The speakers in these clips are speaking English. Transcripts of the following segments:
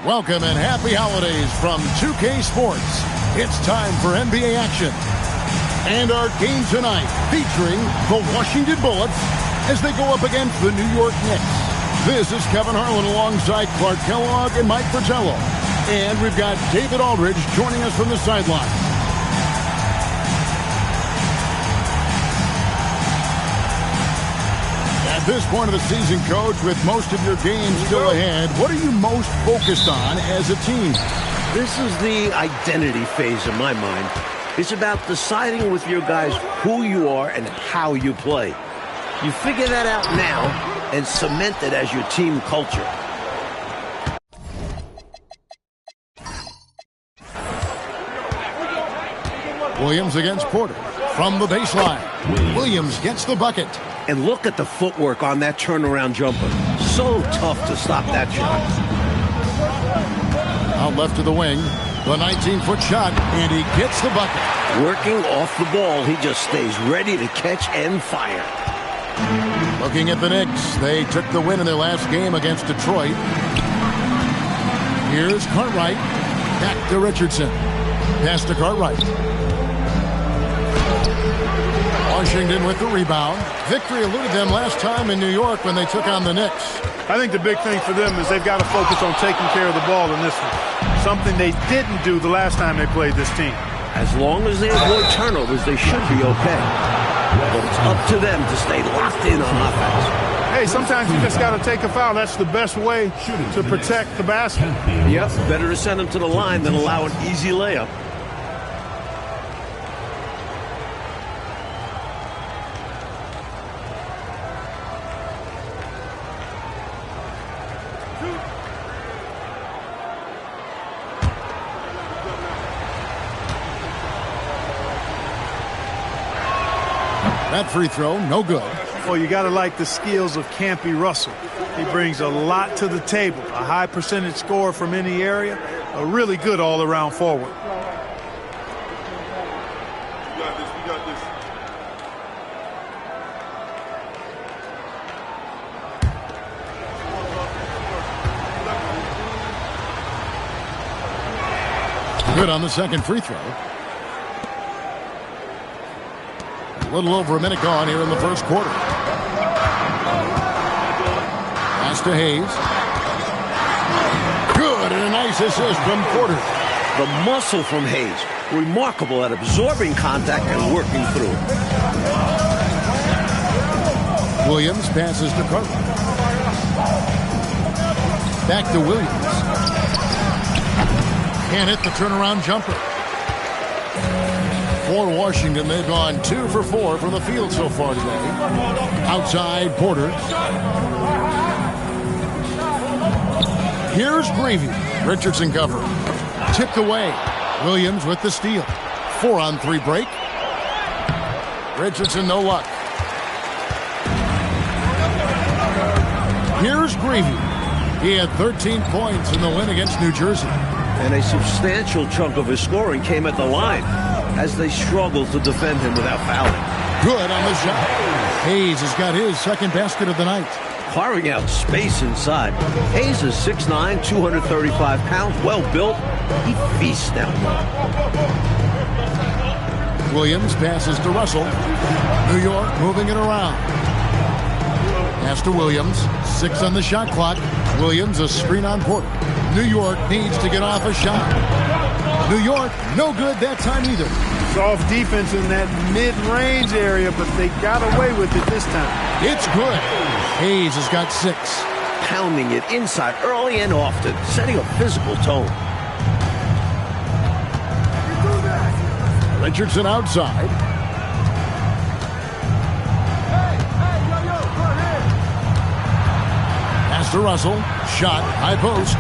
Welcome and happy holidays from 2K Sports. It's time for NBA action. And our game tonight featuring the Washington Bullets as they go up against the New York Knicks. This is Kevin Harlan alongside Clark Kellogg and Mike Fratello. And we've got David Aldridge joining us from the sideline. At this point of the season, Coach, with most of your games still ahead, what are you most focused on as a team? This is the identity phase in my mind. It's about deciding with your guys who you are and how you play. You figure that out now and cement it as your team culture. Williams against Porter from the baseline. Williams gets the bucket. And look at the footwork on that turnaround jumper. So tough to stop that shot. Out left to the wing. The 19-foot shot, and he gets the bucket. Working off the ball, he just stays ready to catch and fire. Looking at the Knicks, they took the win in their last game against Detroit. Here's Cartwright. Back to Richardson. Pass to Cartwright. Washington with the rebound. Victory eluded them last time in New York when they took on the Knicks. I think the big thing for them is they've got to focus on taking care of the ball in this one. Something they didn't do the last time they played this team. As long as they avoid turnovers, they should be okay. But it's up to them to stay locked in on offense. Hey, sometimes you just got to take a foul. That's the best way to protect the basket. Yep, better to send them to the line than allow an easy layup. That free throw, no good. Well, you got to like the skills of Campy Russell. He brings a lot to the table. A high percentage scorer from any area. A really good all-around forward. We got this. Good on the second free throw. A little over a minute gone here in the first quarter. Pass to Hayes. Good, and a nice assist from Porter. The muscle from Hayes. Remarkable at absorbing contact and working through it. Williams passes to Carter. Back to Williams. Can't hit the turnaround jumper. For Washington, they've gone 2 for 4 from the field so far today. Outside, Porter. Here's Gravy. Richardson cover. Tipped away. Williams with the steal. 4-on-3 break. Richardson, no luck. Here's Gravy. He had 13 points in the win against New Jersey. And a substantial chunk of his scoring came at the line as they struggled to defend him without fouling. Good on the shot. Hayes has got his second basket of the night. Carving out space inside. Hayes is 6'9", 235 pounds, well-built. He feasts down low. Williams passes to Russell. New York moving it around. Pass to Williams. 6 on the shot clock. Williams a screen on Porter. New York needs to get off a shot. New York, no good that time either. Soft defense in that mid-range area, but they got away with it this time. It's good. Hayes has got 6. Pounding it inside early and often, setting a physical tone. Richardson outside. Pass to Russell. Shot, high post.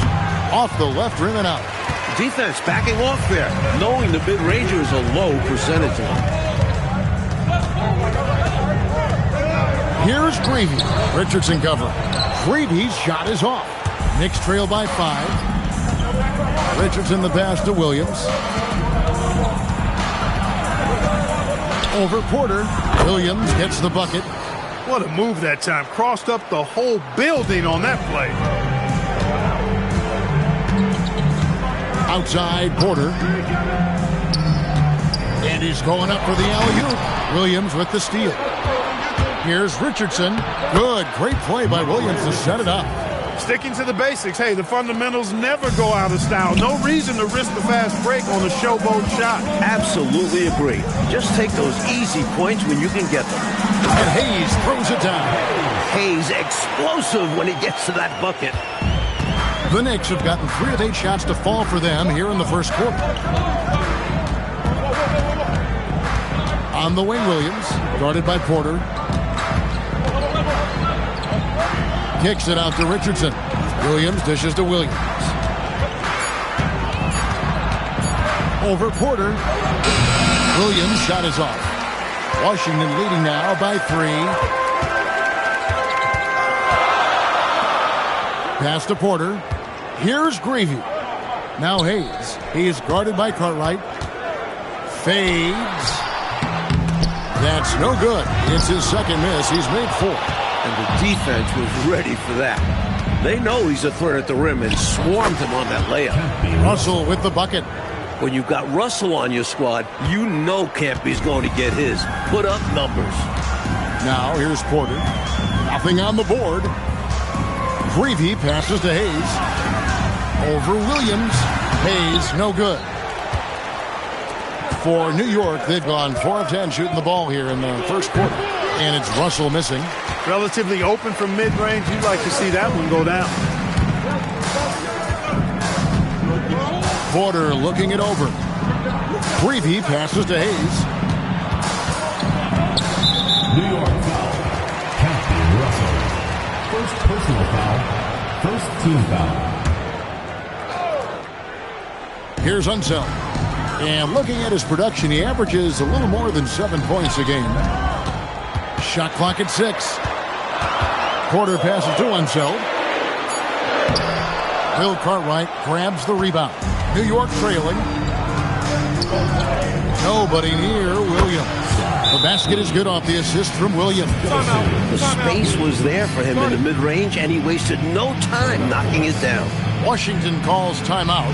Off the left rim and out. Defense backing off there, knowing the mid-ranger is a low percentage line. Here's Gravy. Richardson cover. Gravy's shot is off. Knicks trail by 5. Richardson the pass to Williams. Over Porter. Williams gets the bucket. What a move that time. Crossed up the whole building on that play. Outside Porter. And he's going up for the alley-oop. Williams with the steal. Here's Richardson. Good, great play by Williams to set it up. Sticking to the basics. Hey, the fundamentals never go out of style. No reason to risk the fast break on a showboat shot. Absolutely agree. Just take those easy points when you can get them. And Hayes throws it down. Hayes explosive when he gets to that bucket. The Knicks have gotten 3 of 8 shots to fall for them here in the first quarter. On the wing, Williams, guarded by Porter. Kicks it out to Richardson. Williams dishes to Williams. Over Porter. Williams' shot is off. Washington leading now by 3. Pass to Porter. Here's Gravy. Now Hayes. He is guarded by Cartwright. Fades. That's no good. It's his second miss. He's made 4. And the defense was ready for that. They know he's a threat at the rim and swarmed him on that layup. Russell with the bucket. When you've got Russell on your squad, you know Campy's going to get his. Put up numbers. Now here's Porter. Nothing on the board. Gravy passes to Hayes. Over Williams. Hayes, no good. For New York, they've gone 4 of 10 shooting the ball here in the first quarter. And it's Russell missing. Relatively open from mid-range. You'd like to see that one go down. Porter looking it over. Gravy passes to Hayes. New York foul. Campy Russell. First personal foul. First team foul. Here's Unseld. And looking at his production, he averages a little more than 7 points a game. Shot clock at 6. Porter passes to Unseld. Will Cartwright grabs the rebound. New York trailing. Nobody near Williams. The basket is good off the assist from Williams. The space was there for him in the mid-range, and he wasted no time knocking it down. Washington calls timeout.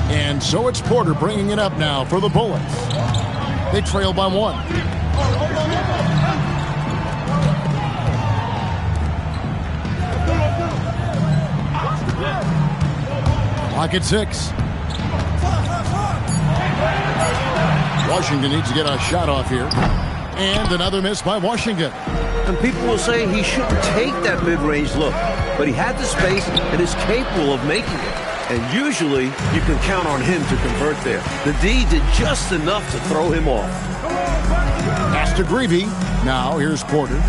And so it's Porter bringing it up now for the Bullets. They trail by 1. Clock at 6. Washington needs to get a shot off here. And another miss by Washington. And people will say he shouldn't take that mid-range look, but he had the space and is capable of making it. And usually, you can count on him to convert there. The D did just enough to throw him off. Pass to Greavy. Now here's Porter.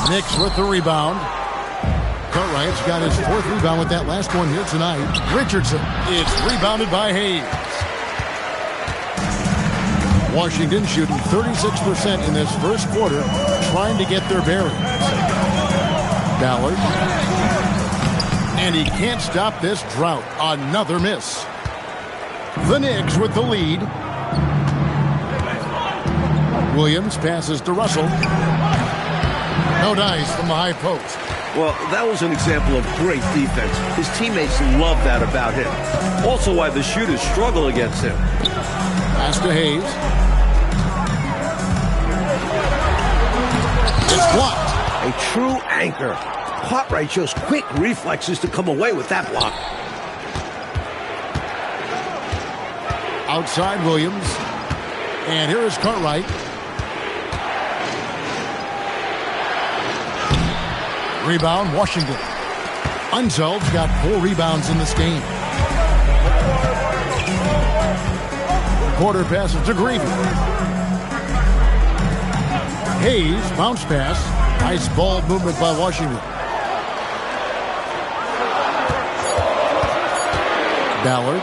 Knicks with the rebound. Cartwright's got his 4th rebound with that last one here tonight. Richardson. It's rebounded by Hayes. Washington shooting 36% in this first quarter, trying to get their bearings. Ballard. And he can't stop this drought. Another miss. The Knicks with the lead. Williams passes to Russell. No dice from the high post. Well, that was an example of great defense. His teammates love that about him. Also why the shooters struggle against him. Pass to Hayes. It's blocked. A true anchor. Cartwright shows quick reflexes to come away with that block. Outside Williams. And here is Cartwright. Rebound, Washington. Unzeld's got 4 rebounds in this game. Porter passes to Greavy. Hayes, bounce pass. Nice ball movement by Washington. Ballard.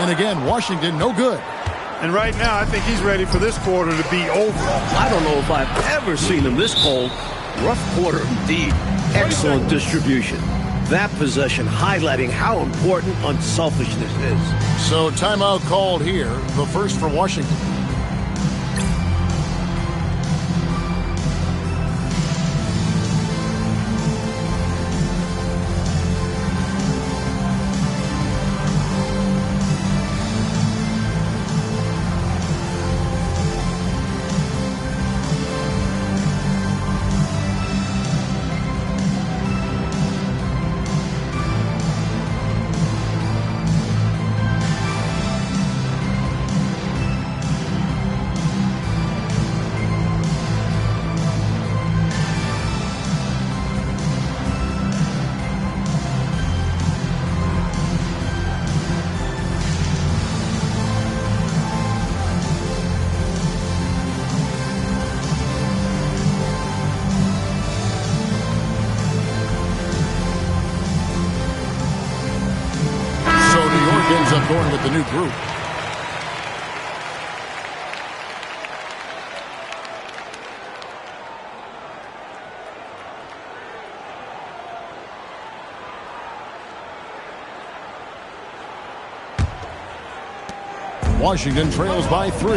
And again, Washington, no good. And right now, I think he's ready for this quarter to be over. I don't know if I've ever seen him this cold. Rough quarter indeed. Excellent distribution. That possession highlighting how important unselfishness is. So timeout called here, the first for Washington. Ends up going with the new group. Washington trails by 3.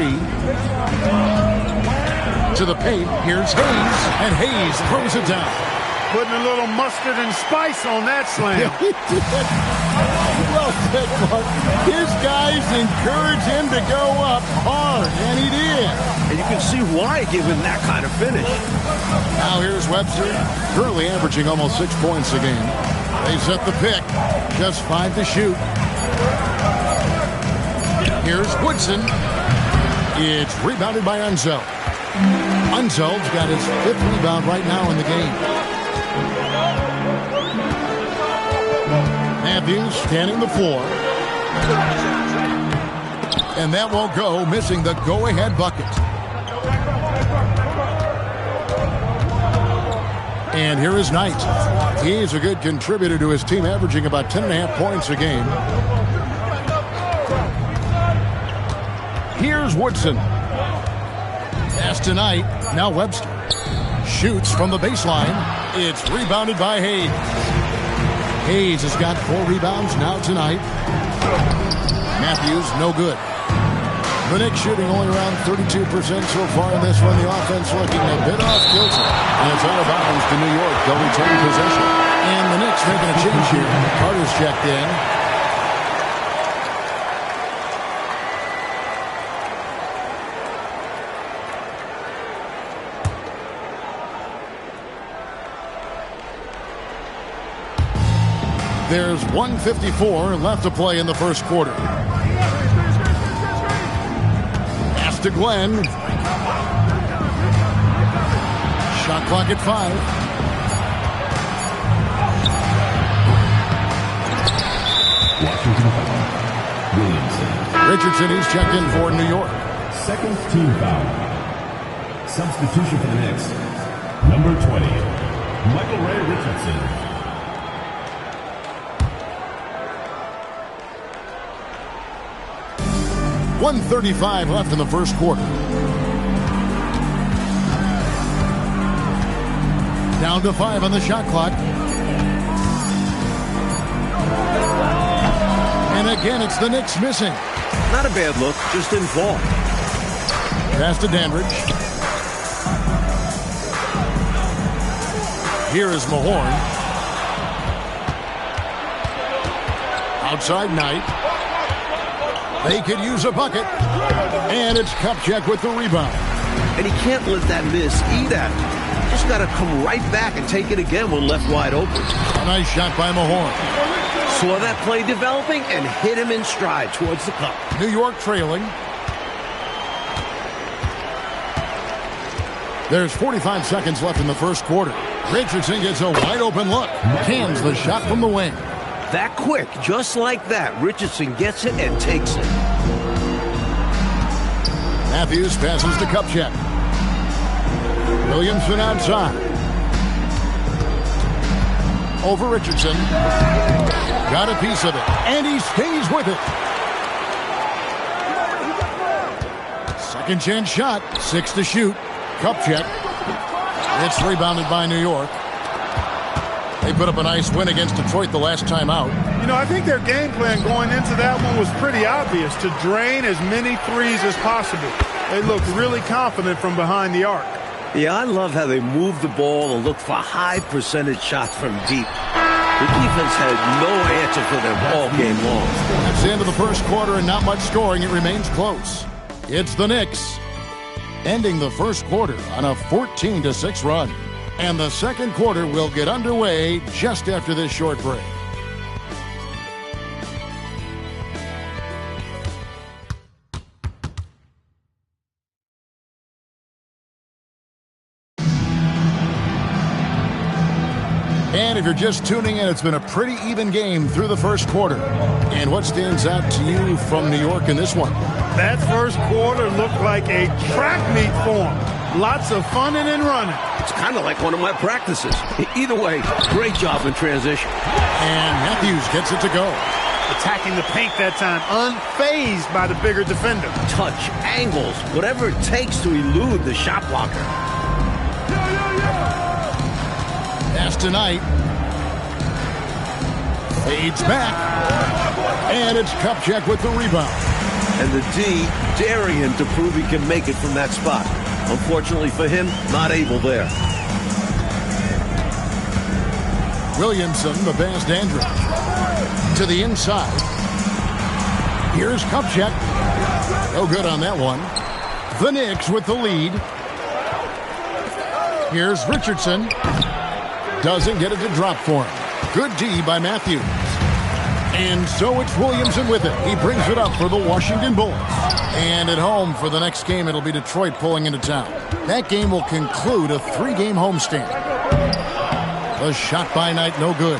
To the paint, here's Hayes, and Hayes throws it down. Putting a little mustard and spice on that slam. Well said, Mark. His guys encourage him to go up hard, and he did. And you can see why, given that kind of finish. Now here's Webster, currently averaging almost 6 points a game. They set the pick, just 5 to shoot. Here's Woodson. It's rebounded by Unzeld. Unzeld's got his 5th rebound right now in the game. Matthews scanning the floor. And that won't go, missing the go-ahead bucket. And here is Knight. He's a good contributor to his team, averaging about 10.5 points a game. Here's Woodson. Pass to Knight. Now Webster. Shoots from the baseline. It's rebounded by Hayes. Hayes has got 4 rebounds now tonight. Matthews, no good. The Knicks shooting only around 32% so far in this one. The offense looking a bit off kilter. And it's out of bounds to New York. They'll return possession. And the Knicks making a change here. Carter's checked in. There's 1:54 left to play in the first quarter. Pass to Glenn. Shot clock at 5. Washington foul. Williamson. Richardson is checked in for New York. Second team foul. Substitution for the Knicks. Number 20, Michael Ray Richardson. .135 left in the first quarter. Down to 5 on the shot clock. And again, it's the Knicks missing. Not a bad look, just didn't fall. Pass to Dandridge. Here is Mahorn. Outside Knight. They could use a bucket. And it's Kupchak with the rebound. And he can't let that miss eat at him. Just got to come right back and take it again when left wide open. A nice shot by Mahorn. Saw that play developing and hit him in stride towards the cup. New York trailing. There's 45 seconds left in the first quarter. Richardson gets a wide open look. Cans the shot from the wing. That quick, just like that, Richardson gets it and takes it. Matthews passes to Kupchak. Williamson outside. Over Richardson. Got a piece of it. And he stays with it. Second chance shot. 6 to shoot. Kupchak. It's rebounded by New York. They put up a nice win against Detroit the last time out. You know, I think their game plan going into that one was pretty obvious, to drain as many threes as possible. They looked really confident from behind the arc. Yeah, I love how they move the ball and look for high percentage shots from deep. The defense had no answer for them all game long. That's the end of the first quarter and not much scoring. It remains close. It's the Knicks ending the first quarter on a 14-6 run. And the second quarter will get underway just after this short break. And if you're just tuning in, it's been a pretty even game through the first quarter. And what stands out to you from New York in this one? That first quarter looked like a track meet for them. Lots of funning and running. It's kind of like one of my practices. Either way, great job in transition. And Matthews gets it to go. Attacking the paint that time, unfazed by the bigger defender. Touch, angles, whatever it takes to elude the shot blocker. Pass tonight. Fades back. And it's Kupchak with the rebound. And the D daring him to prove he can make it from that spot. Unfortunately for him, not able there. Williamson, the pass to Andrew. To the inside. Here's Kupchak. No good on that one. The Knicks with the lead. Here's Richardson. Doesn't get it to drop for him. Good D by Matthews. And so it's Williamson with it. He brings it up for the Washington Bullets. And at home for the next game, it'll be Detroit pulling into town. That game will conclude a 3-game homestand. The shot by Knight, no good.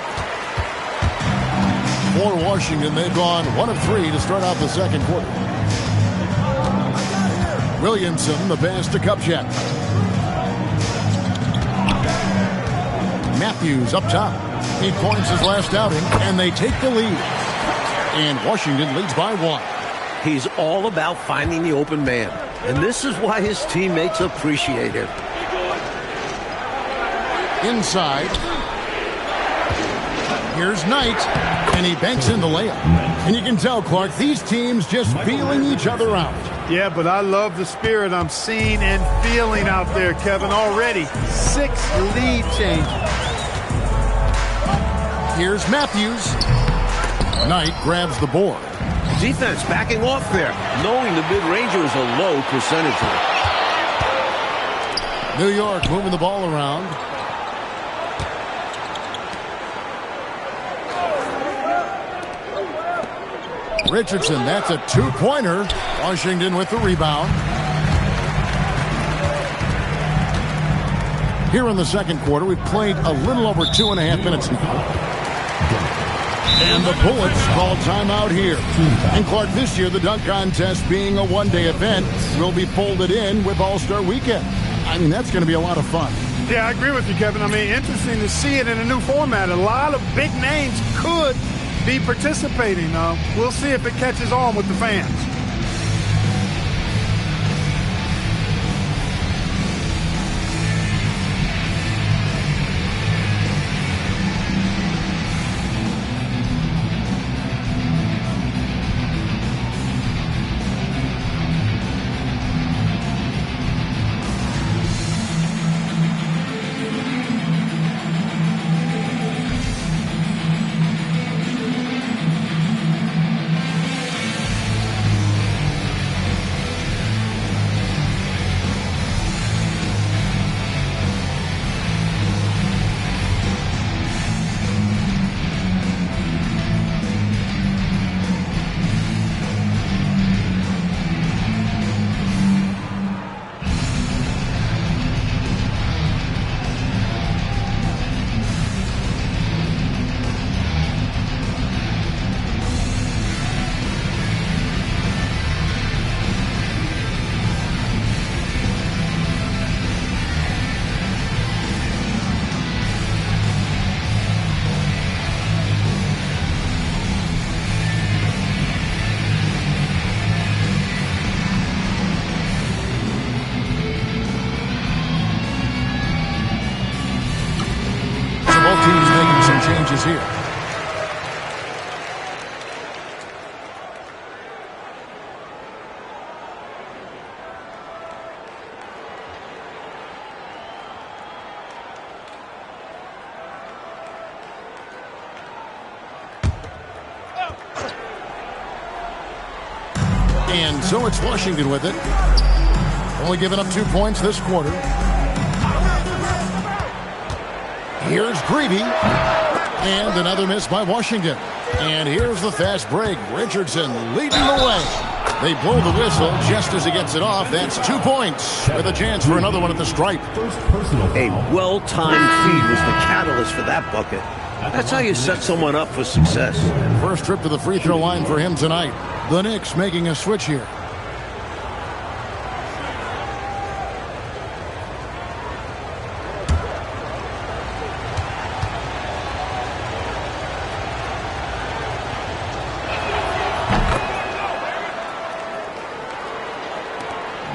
For Washington, they've gone 1 of 3 to start out the second quarter. Williamson, the pass to Kupchak. Matthews up top. He points his last outing, and they take the lead. And Washington leads by 1. He's all about finding the open man. And this is why his teammates appreciate him. Inside. Here's Knight, and he banks in the layup. And you can tell, Clark, these teams just feeling each other out. Yeah, but I love the spirit I'm seeing and feeling out there, Kevin. Already 6 lead changes. Here's Matthews. Knight grabs the board. Defense backing off there, knowing the mid-ranger is a low percentage one. New York moving the ball around. Richardson, that's a 2-pointer. Washington with the rebound. Here in the second quarter, we've played a little over 2.5 minutes now. And the Bullets call timeout here. And Clark, this year, the dunk contest being a one-day event will be folded in with All-Star Weekend. I mean, that's going to be a lot of fun. Yeah, I agree with you, Kevin. I mean, interesting to see it in a new format. A lot of big names could be participating. We'll see if it catches on with the fans. Changes here. And so it's Washington with it. Only giving up 2 points this quarter. Here's Greavy. And another miss by Washington. And here's the fast break. Richardson leading the way. They blow the whistle just as he gets it off. That's 2 points with a chance for another one at the stripe. A well-timed feed was the catalyst for that bucket. That's how you set someone up for success. First trip to the free throw line for him tonight. The Knicks making a switch here.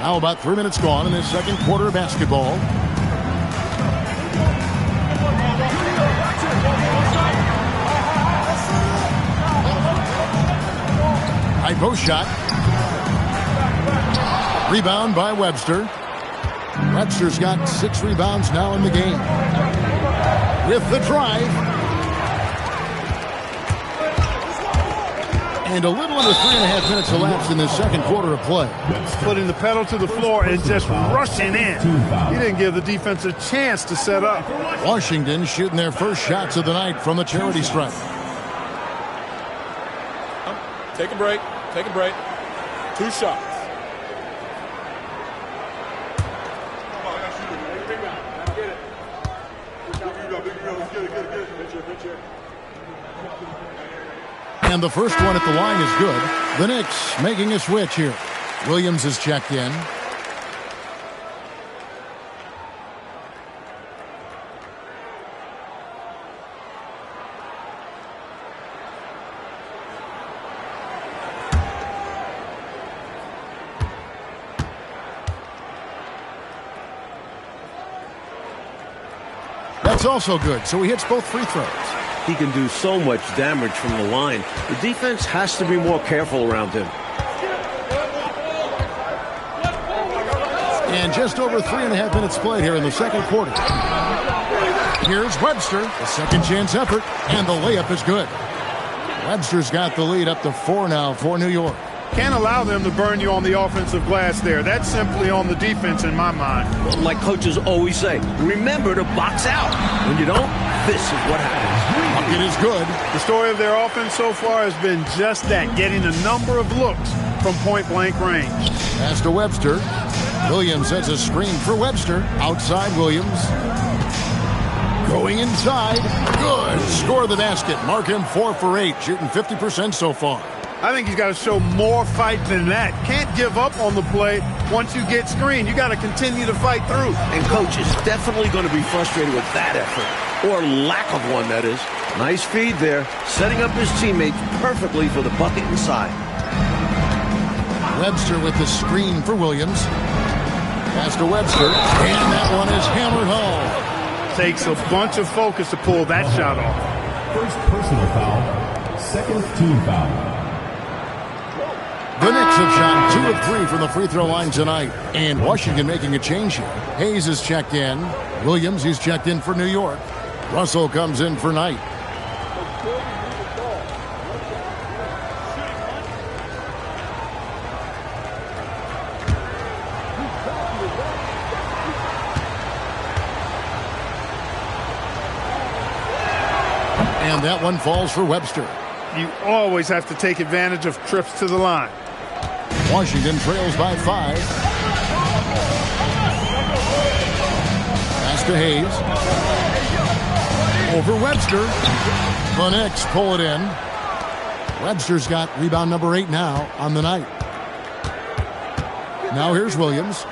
Now about 3 minutes gone in this second quarter of basketball. High post shot. Rebound by Webster. Webster's got 6 rebounds now in the game. With the drive. And a little under 3.5 minutes elapsed in this second quarter of play. Putting the pedal to the floor and just rushing in. He didn't give the defense a chance to set up. Washington shooting their first shots of the night from the charity stripe. Take a break. Take a break. 2 shots. And the first one at the line is good. The Knicks making a switch here. Williams is checked in. That's also good, so he hits both free throws. He can do so much damage from the line. The defense has to be more careful around him. And just over 3.5 minutes played here in the second quarter. Here's Webster, the second chance effort, and the layup is good. Webster's got the lead up to 4 now for New York. Can't allow them to burn you on the offensive glass there. That's simply on the defense in my mind. Well, like coaches always say, remember to box out. When you don't, this is what happens. It is good. The story of their offense so far has been just that, getting a number of looks from point-blank range. Pass to Webster. Williams sets a screen for Webster. Outside Williams. Going inside. Good. Score the basket. Mark him 4 for 8. Shooting 50% so far. I think he's got to show more fight than that. Can't give up on the play once you get screened. You got to continue to fight through. And coach is definitely going to be frustrated with that effort. Or lack of one, that is. Nice feed there. Setting up his teammates perfectly for the bucket inside. Webster with the screen for Williams. Pass to Webster. And that one is hammered home. Takes a bunch of focus to pull that shot off. First personal foul. Second team foul. The Knicks have shot 2 of 3 from the free throw line tonight. And Washington making a change here. Hayes is checked in. Williams, he's checked in for New York. Russell comes in for Knight. And that one falls for Webster. You always have to take advantage of trips to the line. Washington trails by 5. Pass to Hayes. Over Webster. The Knicks pull it in. Webster's got rebound number 8 now on the night. Now here's Williams.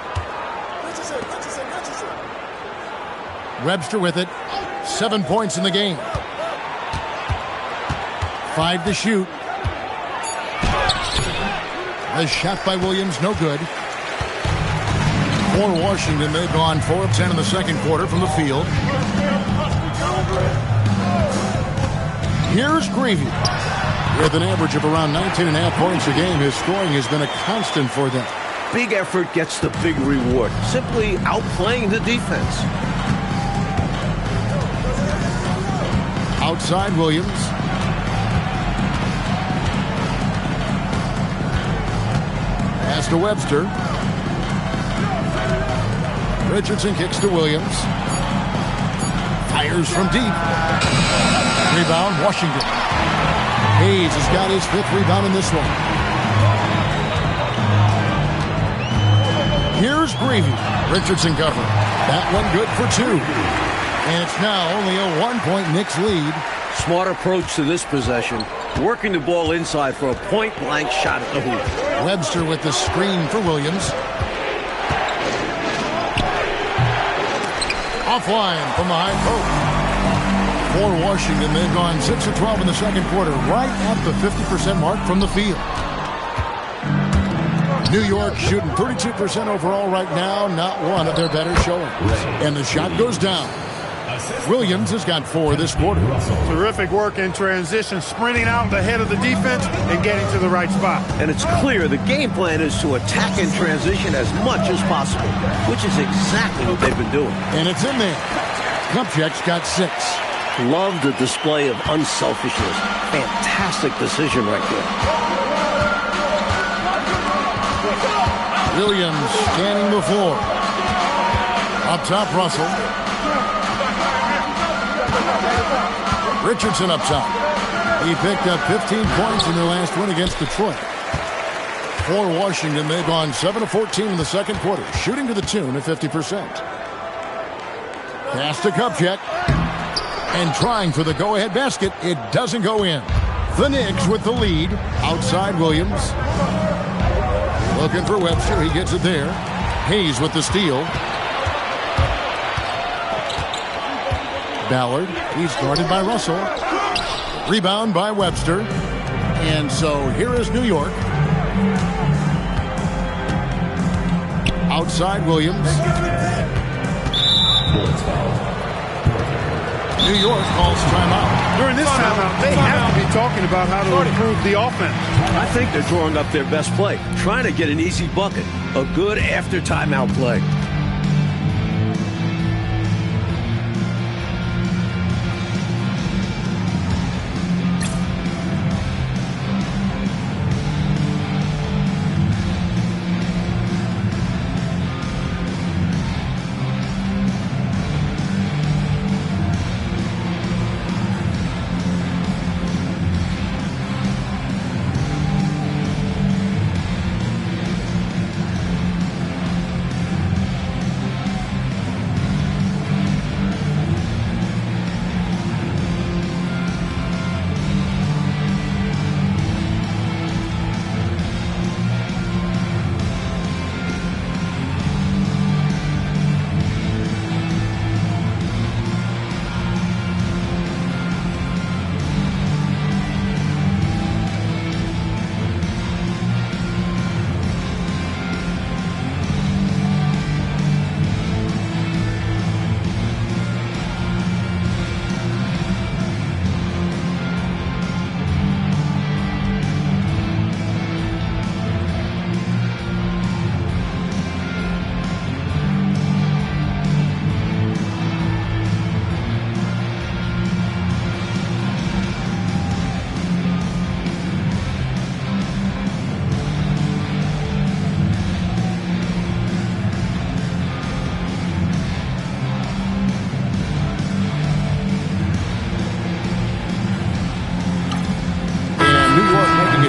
Webster with it. 7 points in the game. 5 to shoot. The shot by Williams, no good. For Washington, they've gone 4 of 10 in the second quarter from the field. Here's Greavy. With an average of around 19.5 points a game, his scoring has been a constant for them. Big effort gets the big reward. Simply outplaying the defense. Outside Williams. Pass to Webster. Richardson kicks to Williams. Fires from deep. Rebound, Washington. Hayes has got his 5th rebound in this one. Here's Greavy. Richardson covering. That one good for 2. And it's now only a 1-point Knicks lead. Smart approach to this possession. Working the ball inside for a point-blank shot at the hoop. Webster with the screen for Williams. Offline from the high post. For Washington, they've gone 6 of 12 in the second quarter, right at the 50% mark from the field. New York shooting 32% overall right now, not one of their better showings. And the shot goes down. Williams has got 4 this quarter. Terrific work in transition, sprinting out ahead of the defense and getting to the right spot. And it's clear the game plan is to attack in transition as much as possible, which is exactly what they've been doing. And it's in there. Kupchak's got 6. Love the display of unselfishness. Fantastic decision right there. Williams scanning the floor. Up top, Russell. Richardson up top. He picked up 15 points in their last win against Detroit. For Washington, they've gone 7 of 14 in the second quarter, shooting to the tune of 50%. Pass to Kupchak. And trying for the go-ahead basket. It doesn't go in. The Knicks with the lead. Outside Williams. Looking for Webster. He gets it there. Hayes with the steal. Ballard. He's guarded by Russell. Rebound by Webster. And so here is New York. Outside Williams. New York calls timeout. During this timeout, they have to be talking about how to improve the offense. I think they're drawing up their best play, trying to get an easy bucket. A good after timeout play.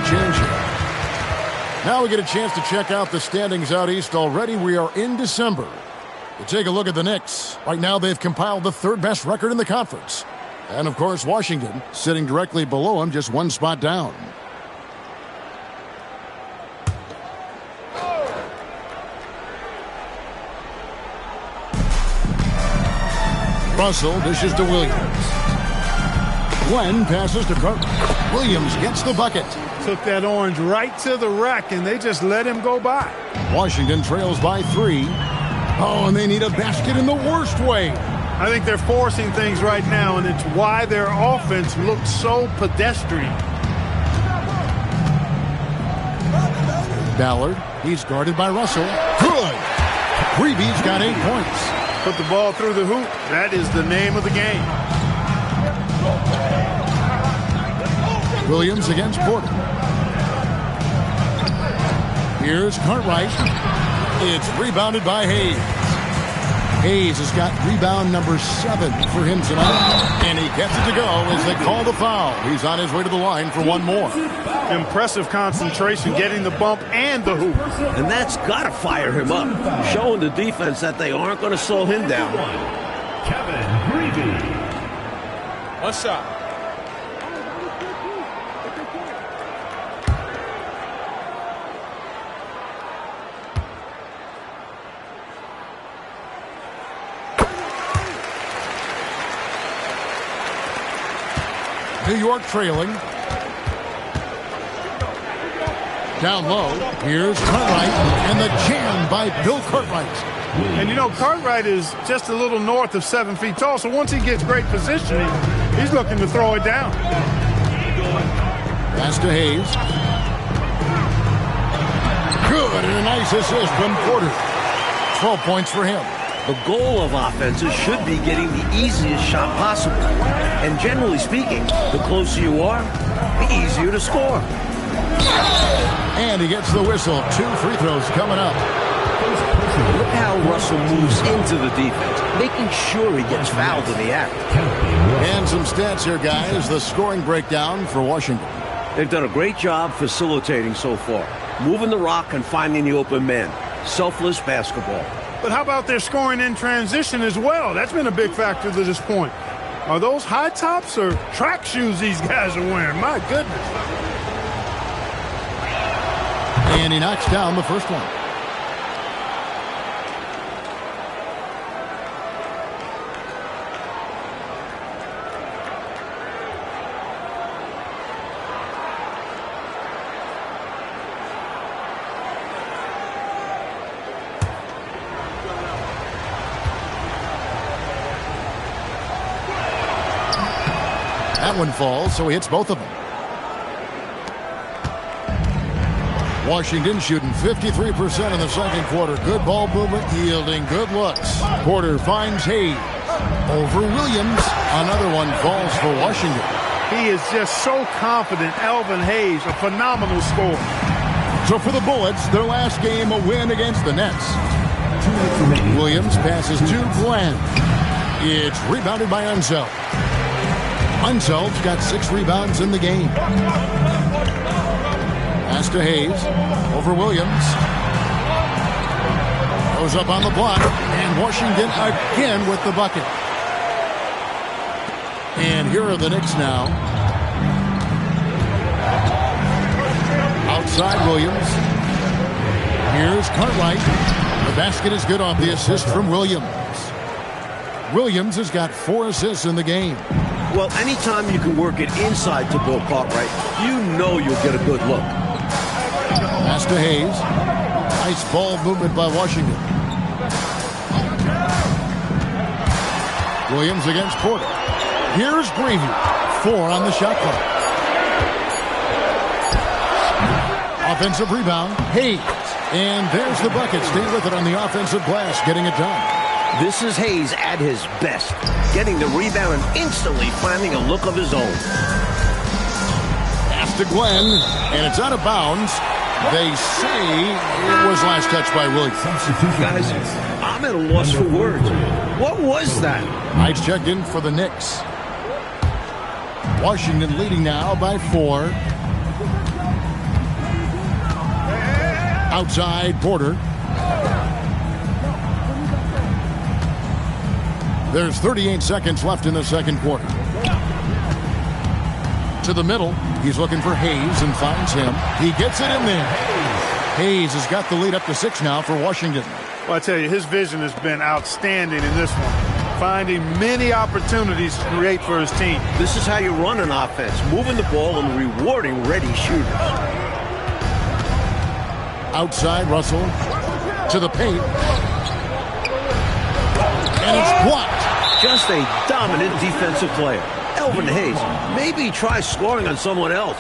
change here. Now we get a chance to check out the standings out east. Already we are in December. To take a look at the Knicks. Right now they've compiled the third best record in the conference. And of course Washington sitting directly below them, just one spot down. Russell dishes to Williams. Glenn passes to Kirk. Williams gets the bucket. Took that orange right to the rack, and they just let him go by. Washington trails by 3. Oh, and they need a basket in the worst way. I think they're forcing things right now, and it's why their offense looks so pedestrian. Ballard, he's guarded by Russell. Good! Reeby's got 8 points. Put the ball through the hoop. That is the name of the game. Williams against Porter. Here's Cartwright. It's rebounded by Hayes. Hayes has got rebound number 7 for him tonight. And he gets it to go as they call the foul. He's on his way to the line for one more. Impressive concentration, getting the bump and the hoop. And that's got to fire him up, showing the defense that they aren't going to slow him down. Kevin Greavy. One shot. New York trailing. Down low. Here's Cartwright. And the jam by Bill Cartwright. And you know, Cartwright is just a little north of 7 feet tall, so once he gets great positioning, he's looking to throw it down. Pass to Hayes. Good, and a nice assist from Porter. 12 points for him. The goal of offenses should be getting the easiest shot possible. And generally speaking, the closer you are, the easier to score. And he gets the whistle. 2 free throws coming up. Look how Russell moves into the defense, making sure he gets fouled in the act. And some stats here, guys. The scoring breakdown for Washington. They've done a great job facilitating so far, moving the rock and finding the open man. Selfless basketball. But how about their scoring in transition as well? That's been a big factor to this point. Are those high tops or track shoes these guys are wearing? My goodness. And he knocks down the first one. That one falls, so he hits both of them. Washington shooting 53% in the second quarter. Good ball movement, yielding good looks. Porter finds Hayes. Over Williams. Another one falls for Washington. He is just so confident. Elvin Hayes, a phenomenal scorer. So for the Bullets, their last game, a win against the Nets. Williams passes to Glenn. It's rebounded by Unseld. Unseld's got 6 rebounds in the game. Pass to Hayes. Over Williams. Goes up on the block. And Washington again with the bucket. And here are the Knicks now. Outside Williams. Here's Cartwright. The basket is good off the assist from Williams. Williams has got 4 assists in the game. Well, anytime you can work it inside to Bill Cartwright, you know you'll get a good look. Pass to Hayes. Nice ball movement by Washington. Williams against Porter. Here's Greavy. 4 on the shot clock. Offensive rebound. Hayes. And there's the bucket. Stay with it on the offensive glass, getting it done. This is Hayes at his best, getting the rebound and instantly finding a look of his own. Pass to Glenn, and it's out of bounds. They say it was last touched by Williams. Guys, I'm at a loss for words. What was that? Heights checked in for the Knicks. Washington leading now by 4. Outside, Porter. There's 38 seconds left in the second quarter. To the middle. He's looking for Hayes and finds him. He gets it in there. Hayes has got the lead up to 6 now for Washington. Well, I tell you, his vision has been outstanding in this one, finding many opportunities to create for his team. This is how you run an offense, moving the ball and rewarding ready shooters. Outside, Russell to the paint. And it's blocked. Just a dominant defensive player. Elvin Hayes, maybe try scoring on someone else.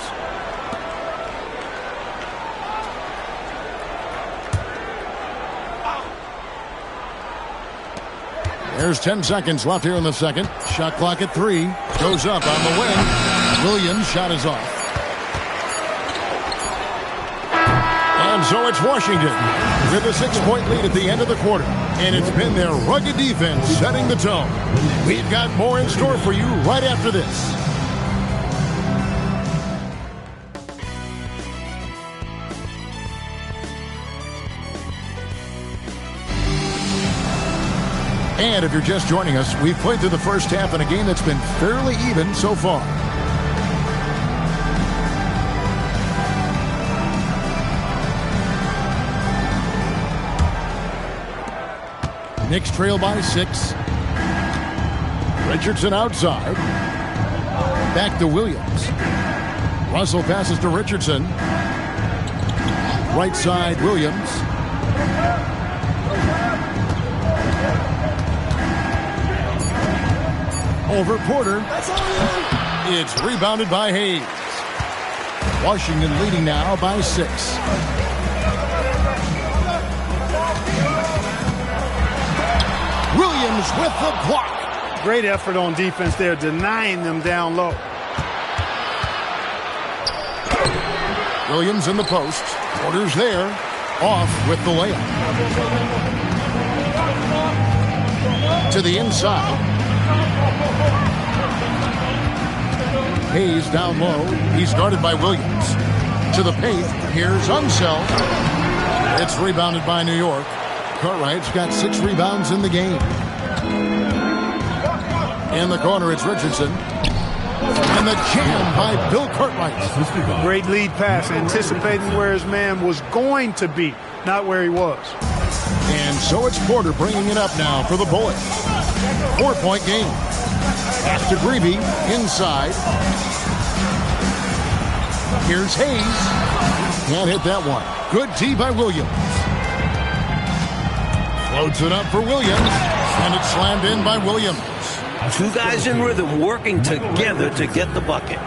There's 10 seconds left here in the second. Shot clock at 3. Goes up on the wing. Williams' shot is off. And so it's Washington with a 6-point lead at the end of the quarter. And it's been their rugged defense setting the tone. We've got more in store for you right after this. And if you're just joining us, we've played through the first half in a game that's been fairly even so far. Knicks trail by 6. Richardson outside. Back to Williams. Russell passes to Richardson. Right side, Williams. Over Porter. It's rebounded by Hayes. Washington leading now by 6. Williams with the block. Great effort on defense there, denying them down low. Williams in the post. Porter's there. Off with the layup. To the inside. Hayes down low. He's guarded by Williams. To the paint. Here's Unseld. It's rebounded by New York. Cartwright's got 6 rebounds in the game. In the corner, it's Richardson. And the jam by Bill Cartwright. Great lead pass, anticipating where his man was going to be, not where he was. And so it's Porter bringing it up now for the Bullets. 4-point game. Pass to Greavy, inside. Here's Hayes. Can't hit that one. Good D by Williams. Floats it up for Williams. And it's slammed in by Williams. 2 guys in rhythm working together to get the bucket.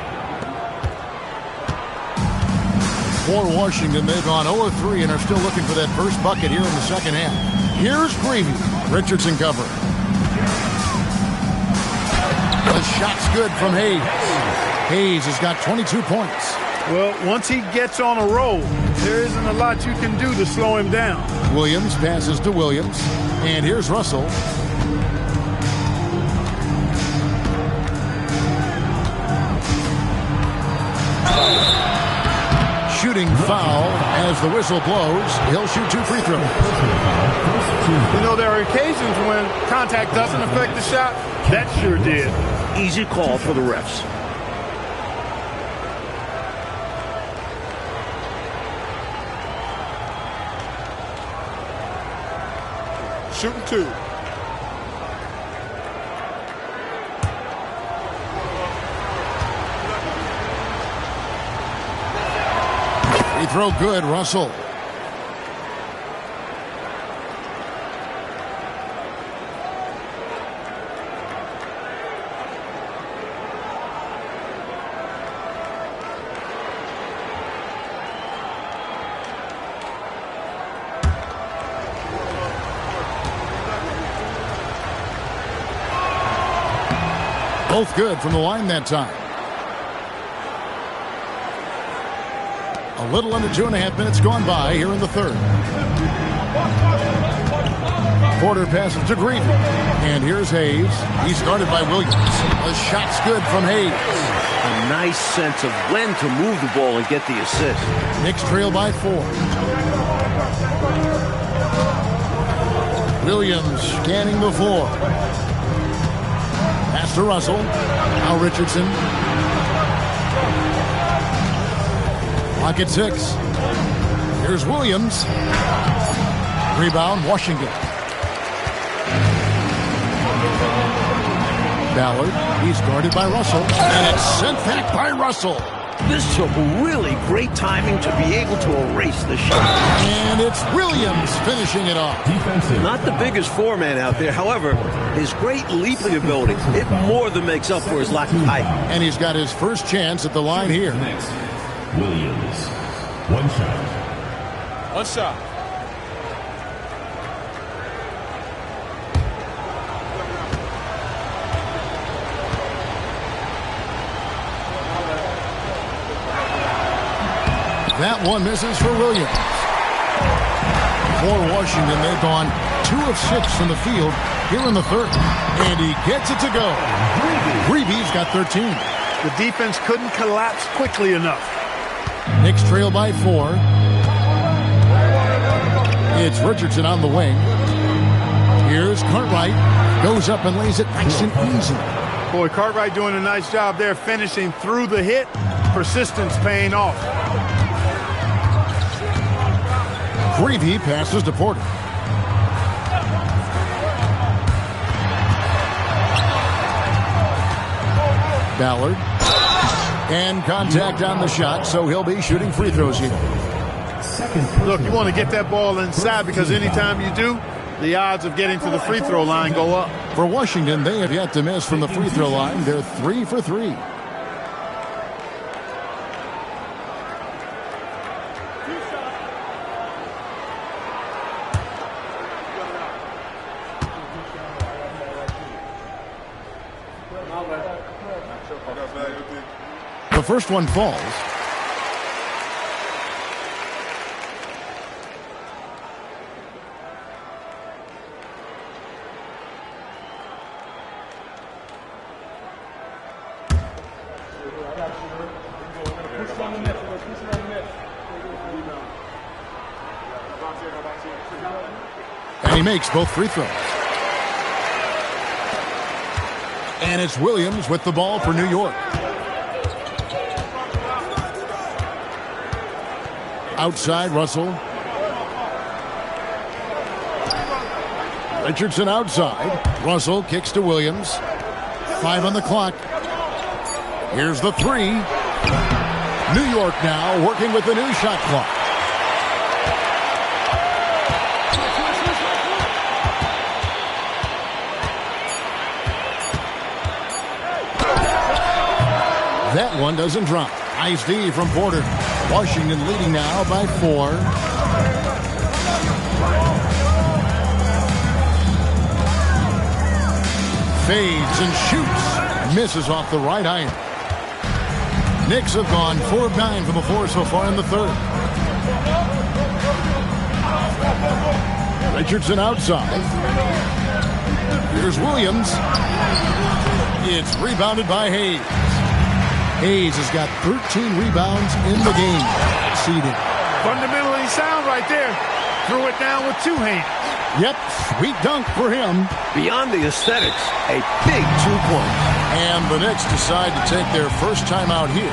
For Washington, they've gone 0-3 and are still looking for that first bucket here in the second half. Here's Greavy. Richardson cover. The shot's good from Hayes. Hayes has got 22 points. Well, once he gets on a roll, there isn't a lot you can do to slow him down. Williams passes to Williams. And here's Russell. Shooting foul as the whistle blows. He'll shoot 2 free throws. You know, there are occasions when contact doesn't affect the shot. That sure did. Easy call for the refs. Shooting 2. Free throw good, Russell. Both good from the line that time. A little under 2.5 minutes gone by here in the third. Porter passes to Green. And here's Hayes. He's guarded by Williams. The shot's good from Hayes. A nice sense of when to move the ball and get the assist. Knicks trail by 4. Williams scanning the floor. Pass to Russell. Now Richardson. Clock at 6. Here's Williams. Rebound, Washington. Ballard, he's guarded by Russell, and it's sent back by Russell. This took really great timing to be able to erase the shot. And it's Williams finishing it off. Defensive. Not the biggest foreman out there. However, his great leaping ability, it more than makes up for his lack of height. And he's got his first chance at the line here. Next, Williams. One shot. One shot. That one misses for Williams. For Washington, they've gone 2 of 6 from the field here in the third. And he gets it to go. Greavy's got 13. The defense couldn't collapse quickly enough. Knicks trail by 4. It's Richardson on the wing. Here's Cartwright. Goes up and lays it nice and easy. Boy, Cartwright doing a nice job there, finishing through the hit. Persistence paying off. Greavy passes to Porter. Ballard. And contact on the shot, so he'll be shooting free throws here. Look, you want to get that ball inside because anytime you do, the odds of getting to the free throw line go up. For Washington, they have yet to miss from the free throw line. They're 3 for 3. The first one falls. And he makes both free throws. And it's Williams with the ball for New York. Outside, Russell. Richardson outside. Russell kicks to Williams. 5 on the clock. Here's the 3. New York now working with the new shot clock. That one doesn't drop. Nice D from Porter. Washington leading now by 4. Fades and shoots. Misses off the right iron. Knicks have gone 4 of 9 from the floor so far in the third. Richardson outside. Here's Williams. It's rebounded by Hayes. Hayes has got 13 rebounds in the game. Seeded. Fundamentally sound right there. Threw it down with 2 hands. Yep, sweet dunk for him. Beyond the aesthetics, a big 2-point. And the Knicks decide to take their first time out here.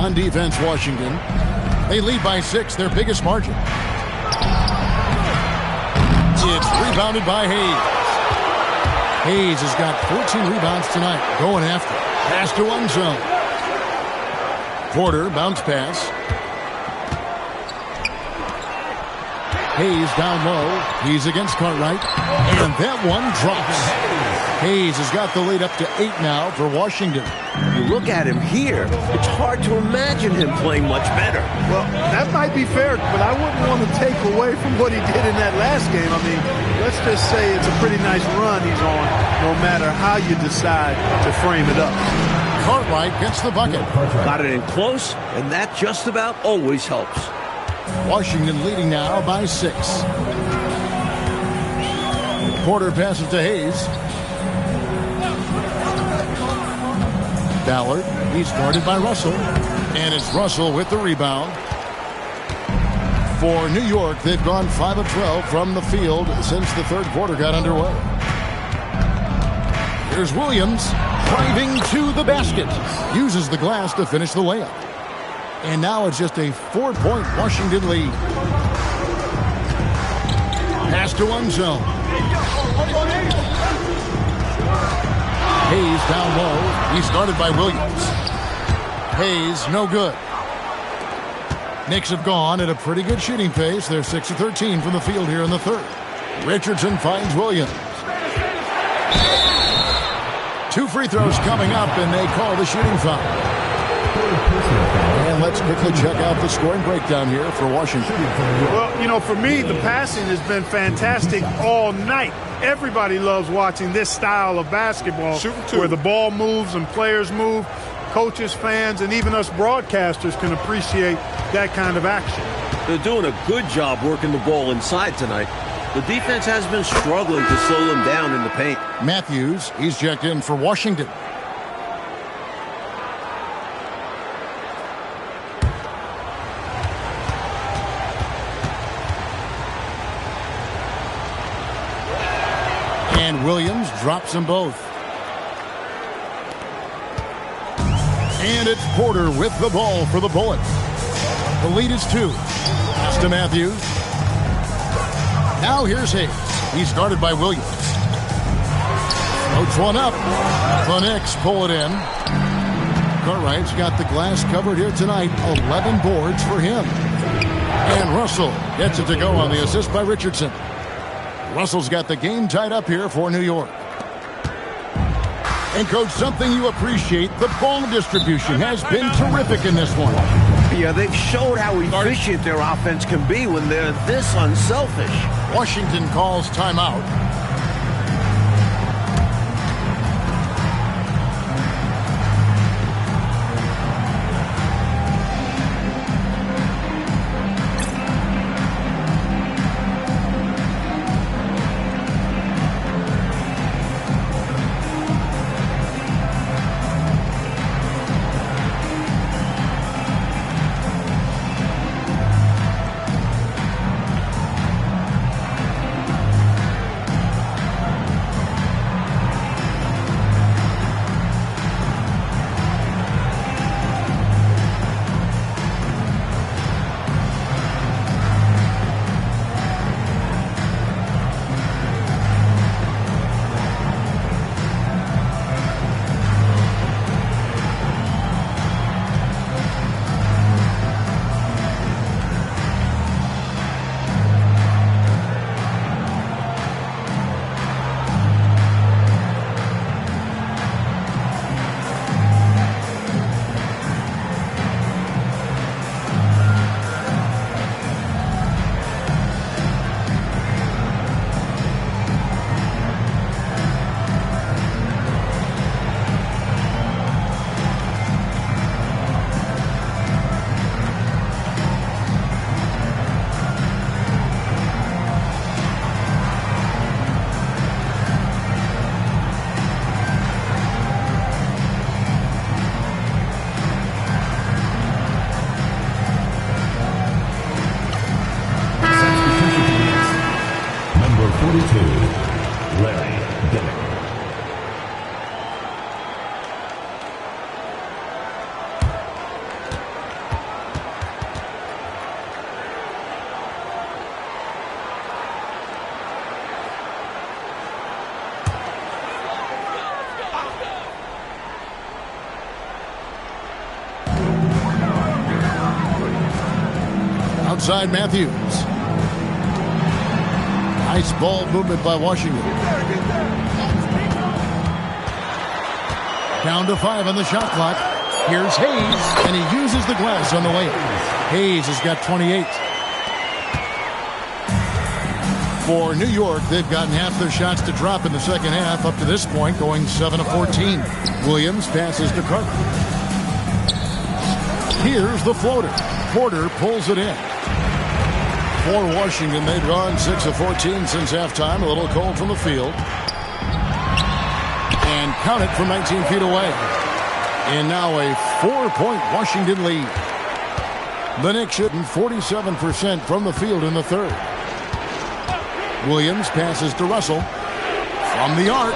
On defense, Washington. They lead by 6, their biggest margin. It's rebounded by Hayes. Hayes has got 14 rebounds tonight. Going after. Pass to one zone. Porter, bounce pass. Hayes down low. He's against Cartwright. And that one drops. Hayes has got the lead up to 8 now for Washington. You look at him here, it's hard to imagine him playing much better. Well, that might be fair, but I wouldn't want to take away from what he did in that last game. I mean, let's just say it's a pretty nice run he's on, no matter how you decide to frame it up. Cartwright gets the bucket. Got it in close, and that just about always helps. Washington leading now by 6. Porter passes to Hayes. Ballard, he's guarded by Russell. And it's Russell with the rebound. For New York, they've gone 5 of 12 from the field since the third quarter got underway. Here's Williams driving to the basket. Uses the glass to finish the layup. And now it's just a 4-point Washington lead. Pass to one zone. Hayes down low. He's guarded by Williams. Hayes, no good. Knicks have gone at a pretty good shooting pace. They're 6 of 13 from the field here in the third. Richardson finds Williams. 2 free throws coming up, and they call the shooting foul. And let's quickly check out the scoring breakdown here for Washington. Well, you know, for me, the passing has been fantastic all night. Everybody loves watching this style of basketball where the ball moves and players move. Coaches, fans, and even us broadcasters can appreciate that kind of action. They're doing a good job working the ball inside tonight. The defense has been struggling to slow them down in the paint. Matthews, he's checked in for Washington. And Williams drops them both. And it's Porter with the ball for the Bullets. The lead is 2. Pass to Matthews. Now here's Hayes. He's guarded by Williams. Floats one up. The Knicks pull it in. Cartwright's got the glass covered here tonight. 11 boards for him. And Russell gets it to go on the assist by Richardson. Russell's got the game tied up here for New York. And, Coach, something you appreciate, the ball distribution has been terrific in this one. Yeah, they've showed how efficient their offense can be when they're this unselfish. Washington calls timeout. outside Matthews. Nice ball movement by Washington. Down to 5 on the shot clock. Here's Hayes, and he uses the glass on the layup. Hayes has got 28. For New York, they've gotten half their shots to drop in the second half up to this point, going 7 of 14. Williams passes to Carter. Here's the floater. Porter pulls it in. For Washington, they've gone 6 of 14 since halftime. A little cold from the field. And count it from 19 feet away. And now a 4-point Washington lead. The Knicks shooting 47% from the field in the third. Williams passes to Russell. From the arc.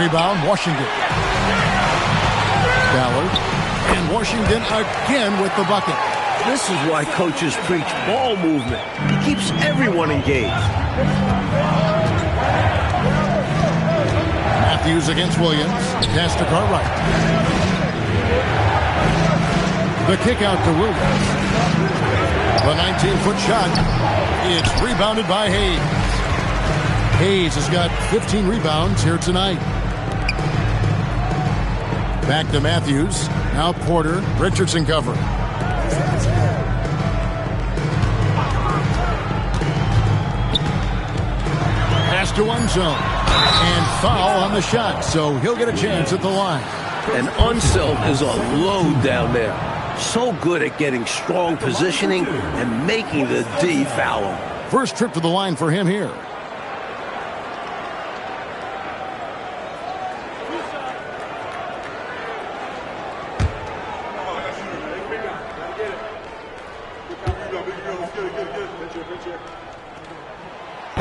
Rebound, Washington. Ballard. And Washington again with the bucket. This is why coaches preach ball movement. He keeps everyone engaged. Matthews against Williams. Pass to Cartwright. The kick out to Williams. The 19-foot shot. It's rebounded by Hayes. Hayes has got 15 rebounds here tonight. Back to Matthews. Now Porter. Richardson covering. Pass to Unseld. And foul on the shot, so he'll get a chance at the line. And Unseld is a load down there. So good at getting strong positioning and making the D foul him. First trip to the line for him here.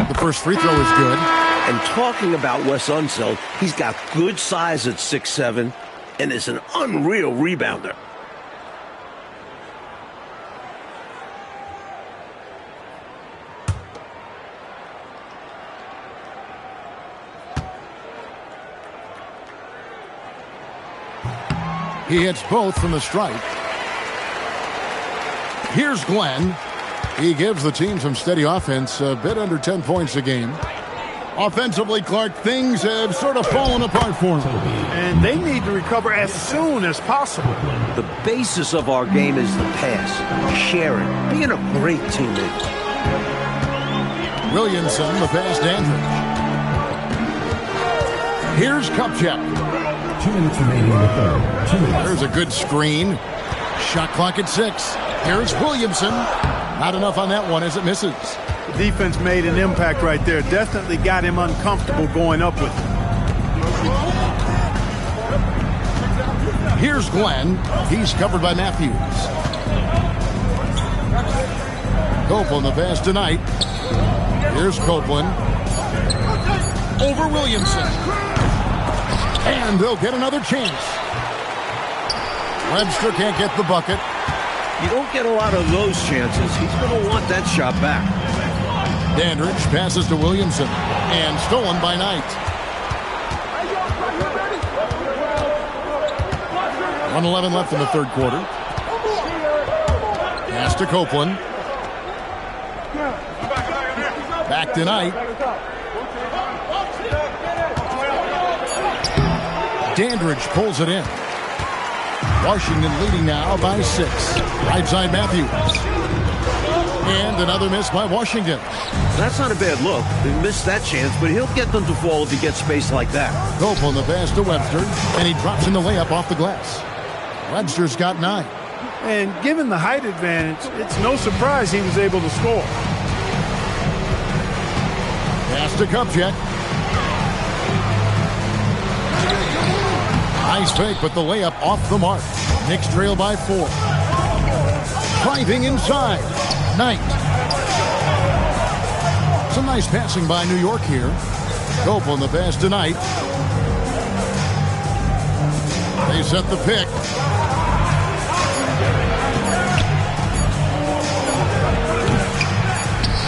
The first free throw is good. And talking about Wes Unseld, he's got good size at 6'7" and is an unreal rebounder. He hits both from the stripe. Here's Glenn. He gives the team some steady offense, a bit under 10 points a game. Offensively, Clark, things have sort of fallen apart for him. And they need to recover as soon as possible. The basis of our game is the pass, sharing, being a great teammate. Williamson, the pass to Andrews. Here's Kupchak. 2 minutes remaining in the third. 2 minutes. There's a good screen. Shot clock at 6. Here's Williamson. Not enough on that one as it misses. The defense made an impact right there. Definitely got him uncomfortable going up with it. Here's Glenn. He's covered by Matthews. Copeland the pass tonight. Here's Copeland. Over Williamson. And they'll get another chance. Webster can't get the bucket. You don't get a lot of those chances. He's going to want that shot back. Dandridge passes to Williamson. And stolen by Knight. 1:11 left in the third quarter. Pass to Copeland. Back to Knight. Dandridge pulls it in. Washington leading now by 6. Right side Matthews. And another miss by Washington. That's not a bad look. He missed that chance, but he'll get them to fall if he gets space like that. Copeland the pass to Webster. And he drops in the layup off the glass. Webster's got 9. And given the height advantage, it's no surprise he was able to score. Pass to Kupchak. Nice fake, but the layup off the mark. Knicks trail by 4. Driving inside. Knight. Some nice passing by New York here. Copeland the pass tonight. They set the pick.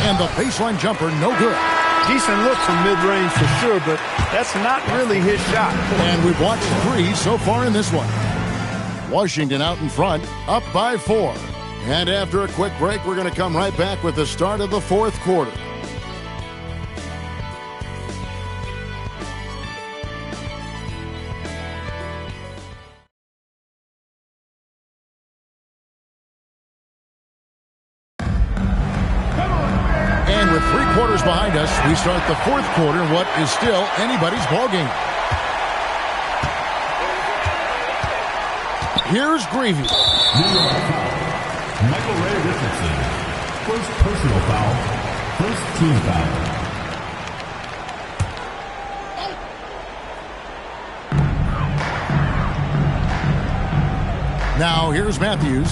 And the baseline jumper, no good. Decent look from mid-range for sure, but that's not really his shot. And we've watched 3 so far in this one. Washington out in front, up by 4. And after a quick break, we're going to come right back with the start of the fourth quarter. And with 3 quarters behind us, we start the fourth quarter in what is still anybody's ballgame. Here's Greavy. Michael Ray Richardson. First personal foul. First team foul. Now here's Matthews.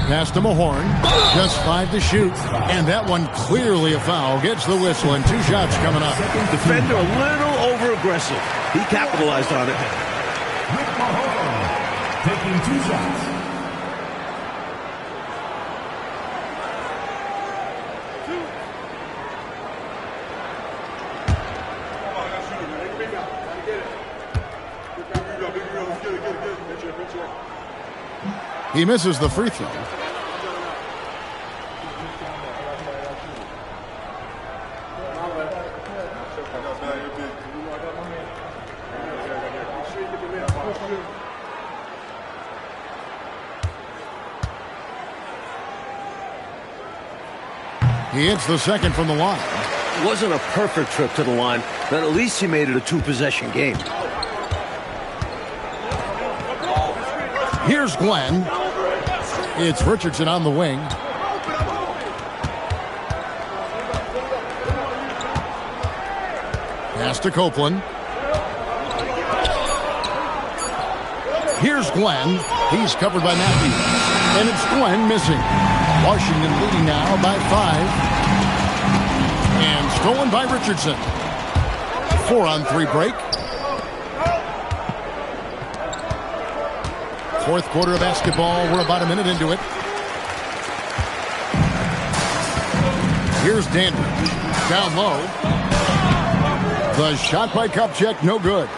Pass to Mahorn. Just 5 to shoot. And that one clearly a foul. Gets the whistle and 2 shots coming up. Defender a little over-aggressive. He capitalized on it. Rick Mahorn taking 2 shots. He misses the free throw. He hits the second from the line. It wasn't a perfect trip to the line, but at least he made it a 2-possession game. Here's Glenn. It's Richardson on the wing. Pass to Copeland. Here's Glenn. He's covered by Matthews. And it's Glenn missing. Washington leading now by 5. And stolen by Richardson. 4-on-3 break. Fourth quarter of basketball. We're about a minute into it. Here's Dandridge. Down low. The shot by Kupchak, no good.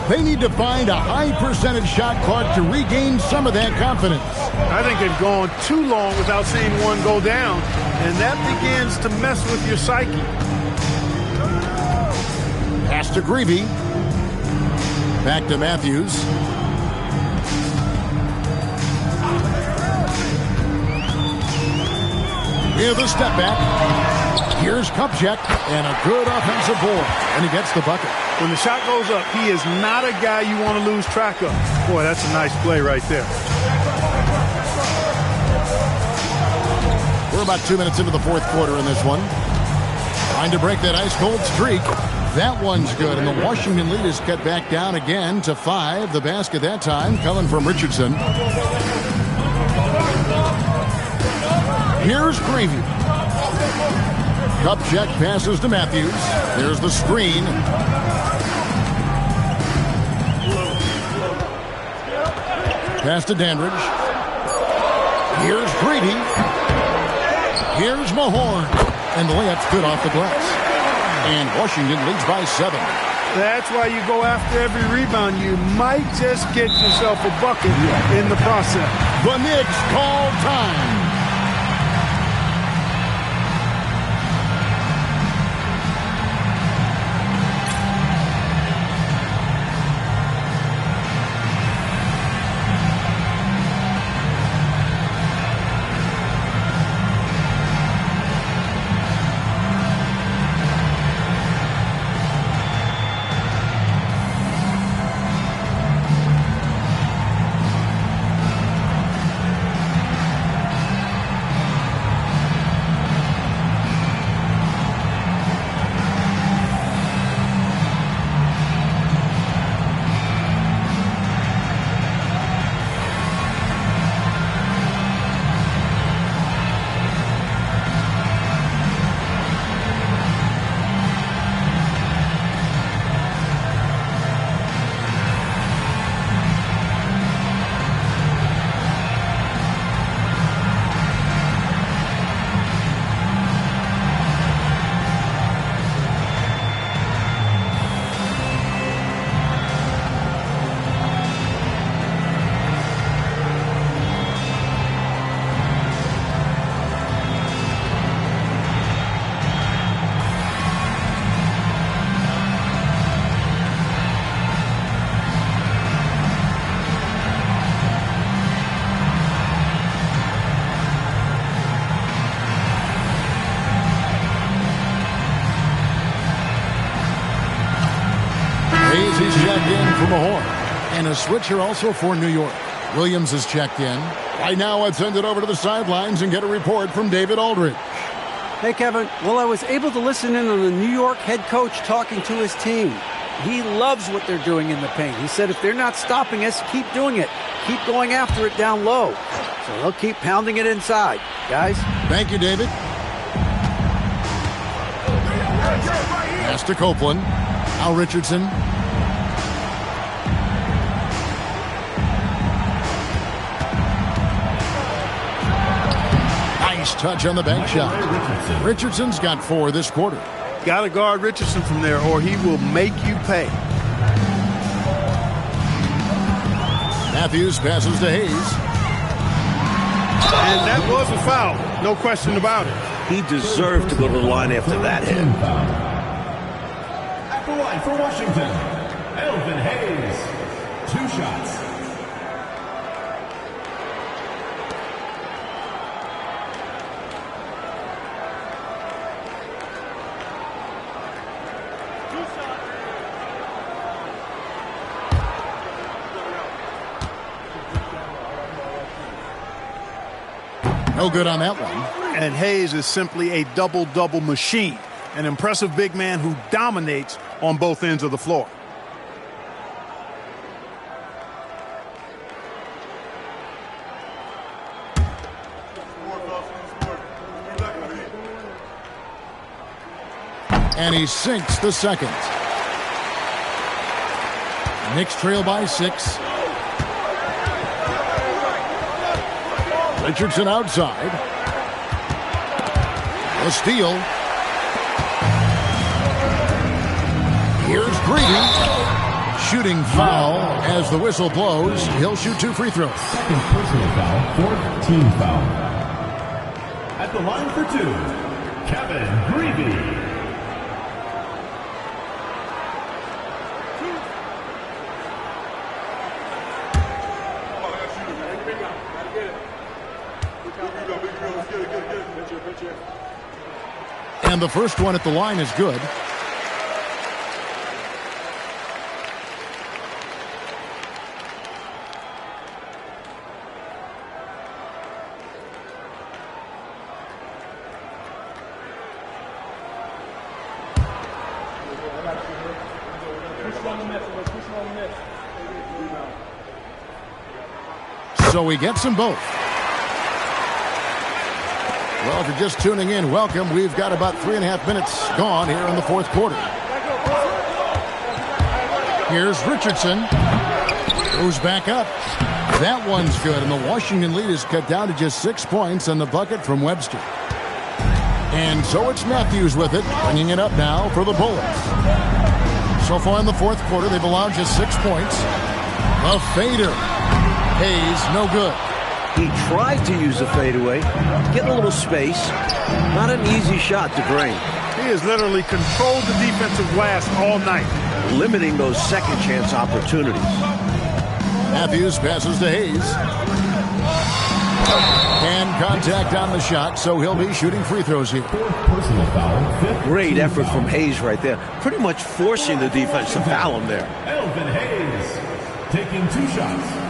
They need to find a high percentage shot clock to regain some of that confidence. I think they've gone too long without seeing one go down, and that begins to mess with your psyche. Pass to Greavy. Back to Matthews. With a step back. Here's Kupchak, and a good offensive board, and he gets the bucket. When the shot goes up, he is not a guy you want to lose track of. Boy, that's a nice play right there. We're about 2 minutes into the fourth quarter in this one. Trying to break that ice-cold streak. That one's good, and the Washington lead is cut back down again to 5. The basket that time coming from Richardson. Here's Greavy. Kupchak passes to Matthews. There's the screen. Pass to Dandridge. Here's Greavy. Here's Mahorn. And the layup's good off the glass. And Washington leads by 7. That's why you go after every rebound. You might just get yourself a bucket in the process. The Knicks call time. back in from a horn. And a switch here also for New York. Williams is checked in. Right now, let's send it over to the sidelines and get a report from David Aldridge. Hey, Kevin. Well, I was able to listen in on the New York head coach talking to his team. He loves what they're doing in the paint. He said if they're not stopping us, keep doing it. Keep going after it down low. So they'll keep pounding it inside. Guys? Thank you, David. Pass to Copeland. Al Richardson. Nice touch on the bank shot. Richardson's got 4 this quarter. Got to guard Richardson from there or he will make you pay. Matthews passes to Hayes. And that was a foul. No question about it. He deserved to go to the line after that hit. At the line for Washington, Elvin Hayes. 2 shots. No good on that one. And Hayes is simply a double-double machine. An impressive big man who dominates on both ends of the floor. And he sinks the second. Knicks trail by 6. Richardson outside. A steal. Here's Greedy. Shooting foul as the whistle blows. He'll shoot 2 free throws. Second personal foul, 4th team foul. At the line for 2, Kevin Greedy. And the first one at the line is good. So he gets them both. Well, if you're just tuning in, welcome. We've got about 3.5 minutes gone here in the 4th quarter. Here's Richardson. Goes back up. That one's good, and the Washington lead is cut down to just 6 points on the bucket from Webster. And so it's Matthews with it, bringing it up now for the Bullets. So far in the 4th quarter, they've allowed just 6 points. A fader. Hayes, no good. He tried to use a fadeaway, get a little space. Not an easy shot to drain. He has literally controlled the defensive glass all night, limiting those second chance opportunities. Matthews passes to Hayes. And contact on the shot, so he'll be shooting free throws here. Personal foul, 5th. Great effort from Hayes right there. Pretty much forcing the defense to foul him there. Elvin Hayes taking 2 shots.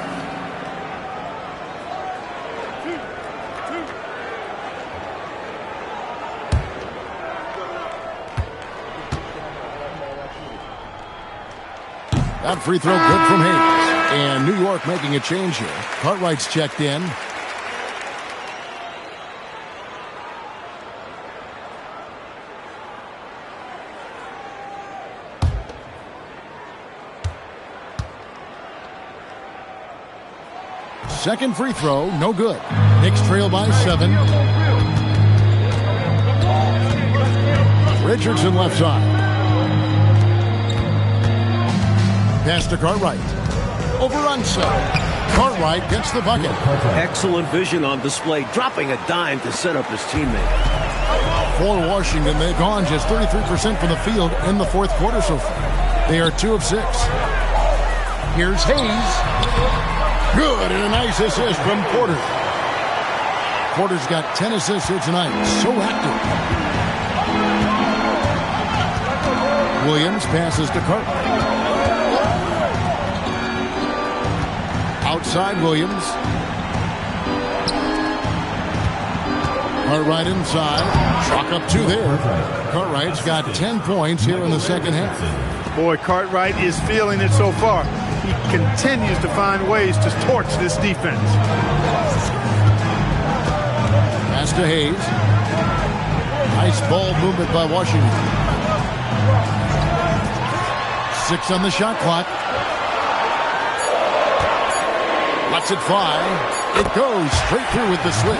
That free throw good from Hayes. And New York making a change here. Cartwright's checked in. Second free throw, no good. Knicks trail by 7. Richardson left side. Pass to Cartwright. Over Unseld. Cartwright gets the bucket. Excellent vision on display, dropping a dime to set up his teammate. For Washington, they've gone just 33% from the field in the 4th quarter so far. They are 2 of 6. Here's Hayes. Good, and a nice assist from Porter. Porter's got 10 assists here tonight. So active. Williams passes to Cartwright. side, Williams. Cartwright inside. Chalk up 2 there. Cartwright's got 10 points here in the second half. Boy, Cartwright is feeling it so far. He continues to find ways to torch this defense. Pass to Hayes. Nice ball movement by Washington. 6 on the shot clock. Lets it fly. It goes straight through with the switch.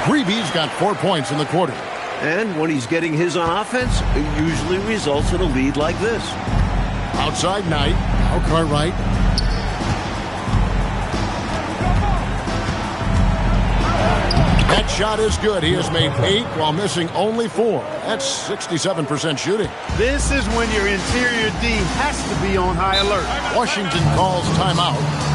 Greavy's got 4 points in the quarter. And when he's getting his on offense, it usually results in a lead like this. Outside Knight. Now Cartwright. That shot is good. He has made 8 while missing only 4. That's 67% shooting. This is when your interior D has to be on high alert. Washington calls timeout.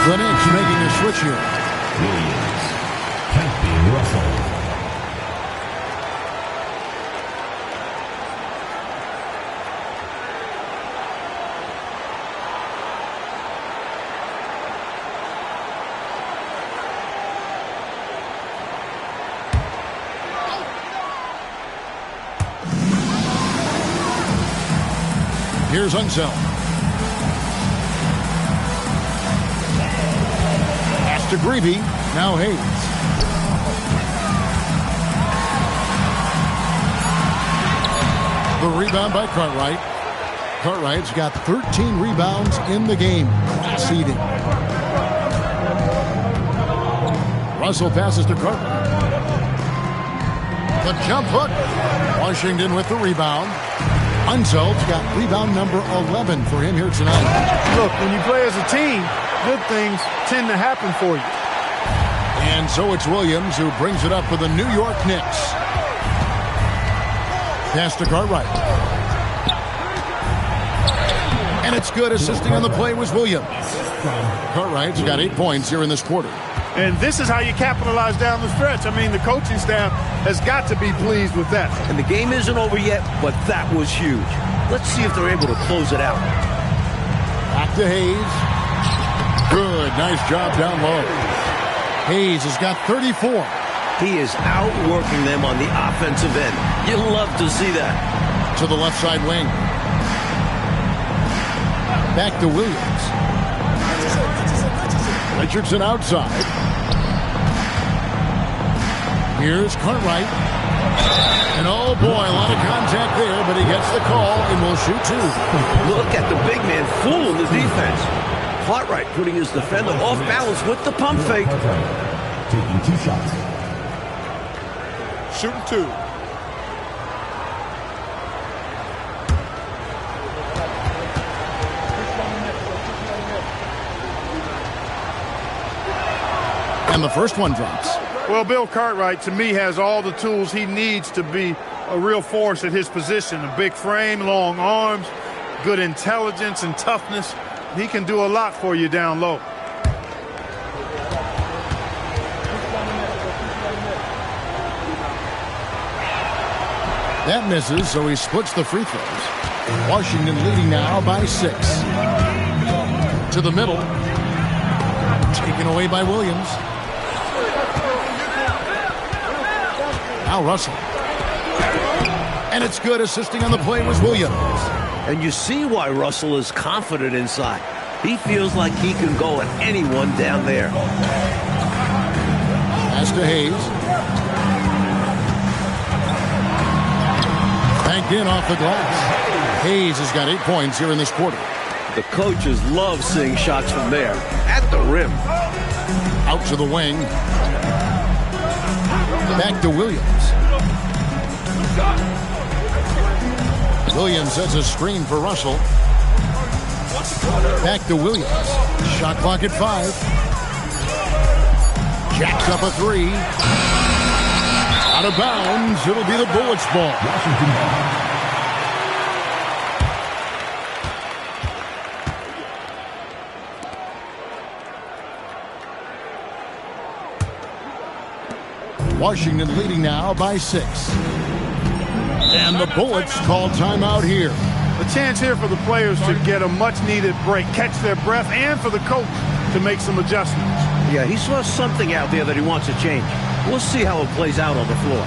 The Knicks making a switch here. Williams. Can't be Russell. Here's Unseld. Pass to Greavy. Now Hayes. The rebound by Cartwright. Cartwright's got 13 rebounds in the game. Seeding. Russell passes to Cartwright. The jump hook. Washington with the rebound. Unseld's got rebound number 11 for him here tonight. Look, when you play as a team, good things tend to happen for you. And so it's Williams who brings it up for the New York Knicks. Pass to Cartwright. And it's good. Assisting on the play was Williams. Cartwright's got 8 points here in this quarter. And this is how you capitalize down the stretch. I mean, the coaching staff has got to be pleased with that. And the game isn't over yet, but that was huge. Let's see if they're able to close it out. Back to Hayes. Good. Nice job down low. Hayes has got 34. He is outworking them on the offensive end. You'll love to see that. To the left side wing. Back to Williams. Richardson outside. Here's Cartwright. And oh boy, a lot of contact there, but he gets the call and will shoot two. Look at the big man fooling the defense. Cartwright putting his defender off balance with the pump fake. Taking 2 shots. Shooting 2. And the first one drops. Well, Bill Cartwright, to me, has all the tools he needs to be a real force at his position. A big frame, long arms, good intelligence and toughness. He can do a lot for you down low. That misses, so he splits the free throws. Washington leading now by 6. To the middle. Taken away by Williams. Now Russell. And it's good. Assisting on the play was Williams. And you see why Russell is confident inside. He feels like he can go at anyone down there. Pass to Hayes. Banked in off the glass. Hayes has got 8 points here in this quarter. The coaches love seeing shots from there. At the rim. Out to the wing. Back to Williams. Williams sets a screen for Russell. Back to Williams. Shot clock at 5. Jacks up a 3. Out of bounds. It'll be the Bullets' ball. Washington leading now by 6. And the Bullets call timeout here. A chance here for the players to get a much-needed break, catch their breath, and for the coach to make some adjustments. Yeah, he saw something out there that he wants to change. We'll see how it plays out on the floor.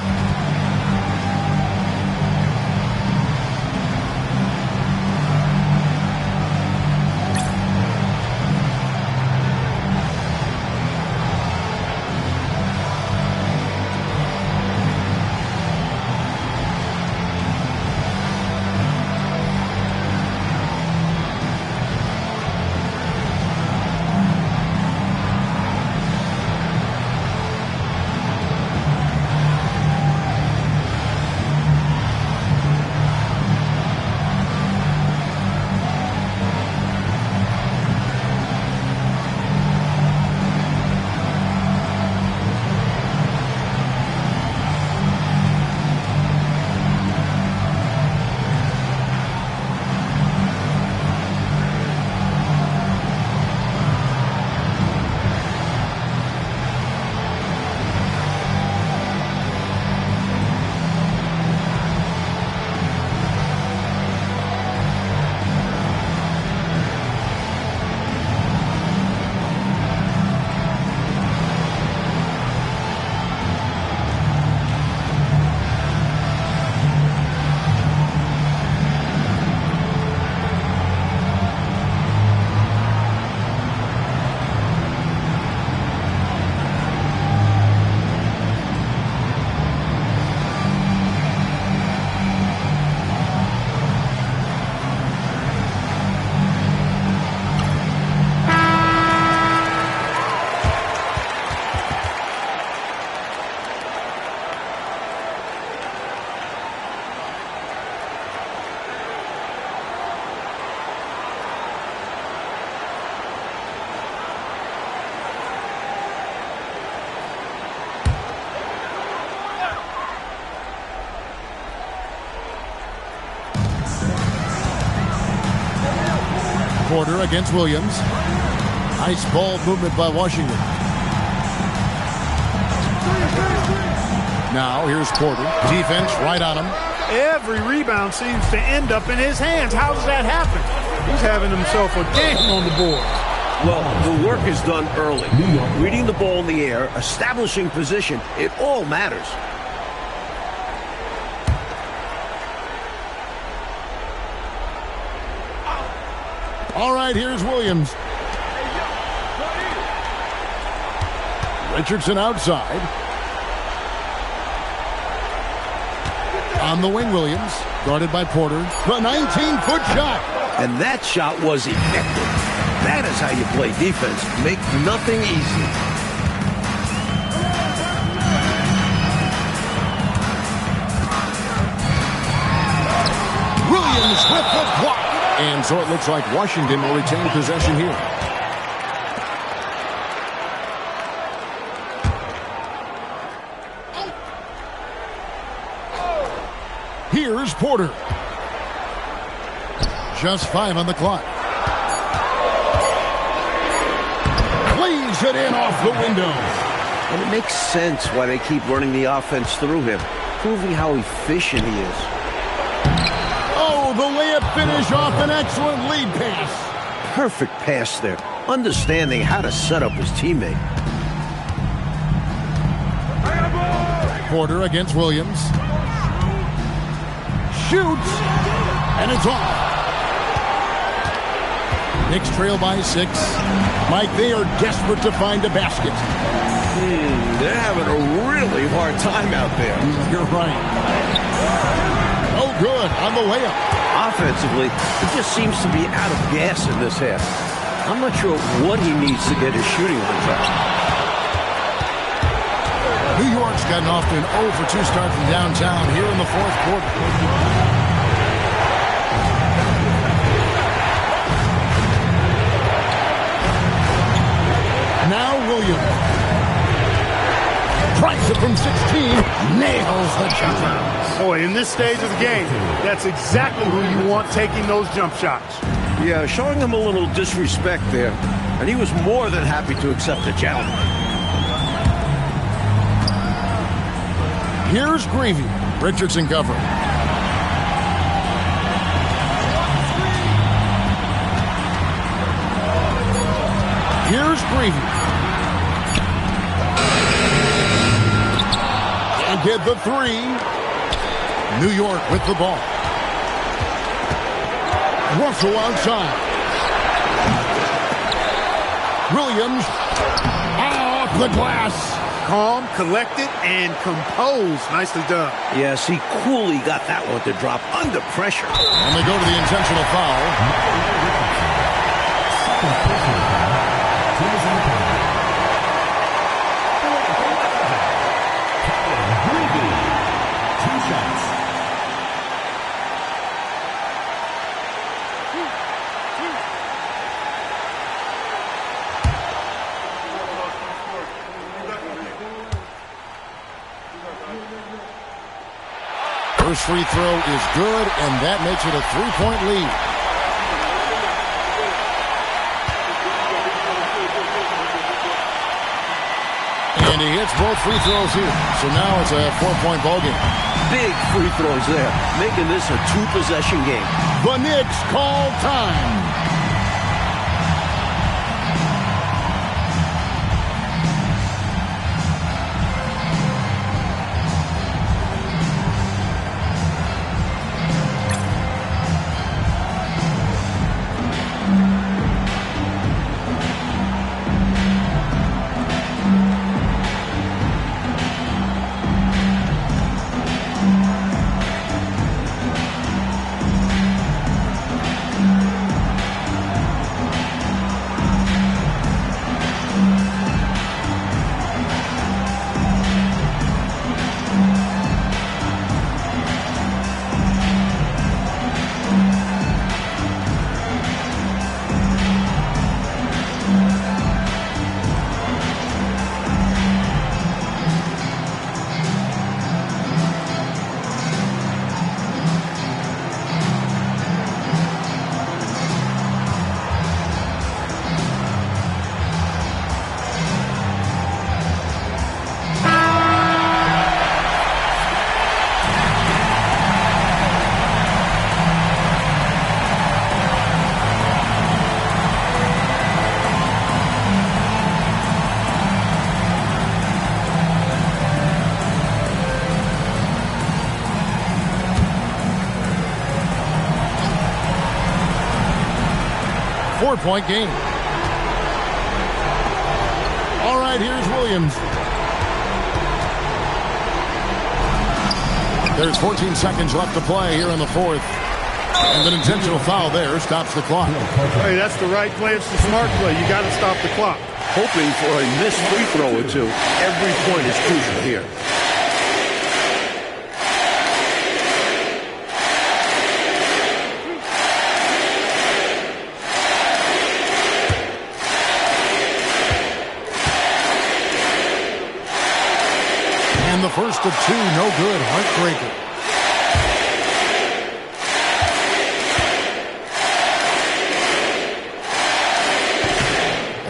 Porter against Williams. Nice ball movement by Washington. Now here's Porter. Defense right on him. Every rebound seems to end up in his hands. How does that happen? He's having himself a game on the board. Well, the work is done early. Reading the ball in the air, establishing position, it all matters. All right, here's Williams. Richardson outside. On the wing, Williams. Guarded by Porter. The 19-foot shot. And that shot was effective. That is how you play defense. Make nothing easy. Williams with the block. And so it looks like Washington will retain possession here. quarter. Just 5 on the clock. Plays it in off the window. And it makes sense why they keep running the offense through him, proving how efficient he is. Oh, the layup finish off an excellent lead pass. Perfect pass there, understanding how to set up his teammate. Porter against Williams. Shoots, and it's off. Knicks trail by 6. Mike, they are desperate to find a basket. They're having a really hard time out there. You're right. Oh, good on the layup. Offensively, it just seems to be out of gas in this half. I'm not sure what he needs to get his shooting on track. New York's gotten off to an 0-for-2 start from downtown here in the fourth quarter. Now Williams. Tries it from 16. Nails the jumper. Boy, in this stage of the game, that's exactly who you want taking those jump shots. Yeah, showing him a little disrespect there. And he was more than happy to accept the challenge. Here's Greavy. Richardson covering. Here's Greavy. And get the 3. New York with the ball. Russell outside. Williams off the glass. Calm, collected, and composed. Nicely done. Yes, he coolly got that one to drop under pressure. And they go to the intentional foul. First free throw is good, and that makes it a 3-point lead. And he hits both free throws here. So now it's a 4-point ball game. Big free throws there, making this a 2-possession game. The Knicks call time. Four-point game. All right, here's Williams. There's 14 seconds left to play here in the fourth. And an intentional foul there stops the clock. Hey, that's the right play. It's the smart play. You got to stop the clock. Hoping for a missed free throw or two. Every point is crucial here. And the first of two, no good. Heartbreaker.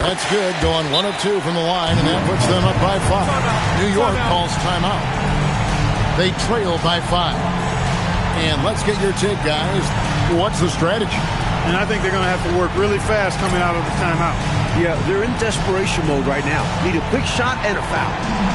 That's good, going 1 of 2 from the line, and that puts them up by 5. New York calls timeout. They trail by 5. And let's get your take, guys. What's the strategy? And I think they're going to have to work really fast coming out of the timeout. Yeah, they're in desperation mode right now. Need a quick shot and a foul.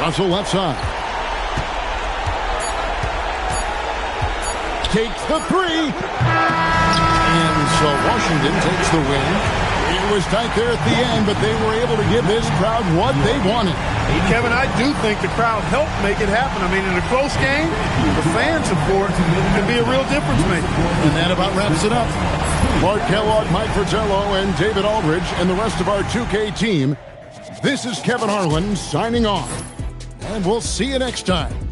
Russell left side. Takes the 3. And so Washington takes the win. It was tight there at the end, but they were able to give this crowd what they wanted. Kevin, I do think the crowd helped make it happen. I mean, in a close game, the fan support can be a real difference maker. And that about wraps it up. Mark Kellogg, Mike Fratello, and David Aldridge, and the rest of our 2K team. This is Kevin Harlan signing off. And we'll see you next time.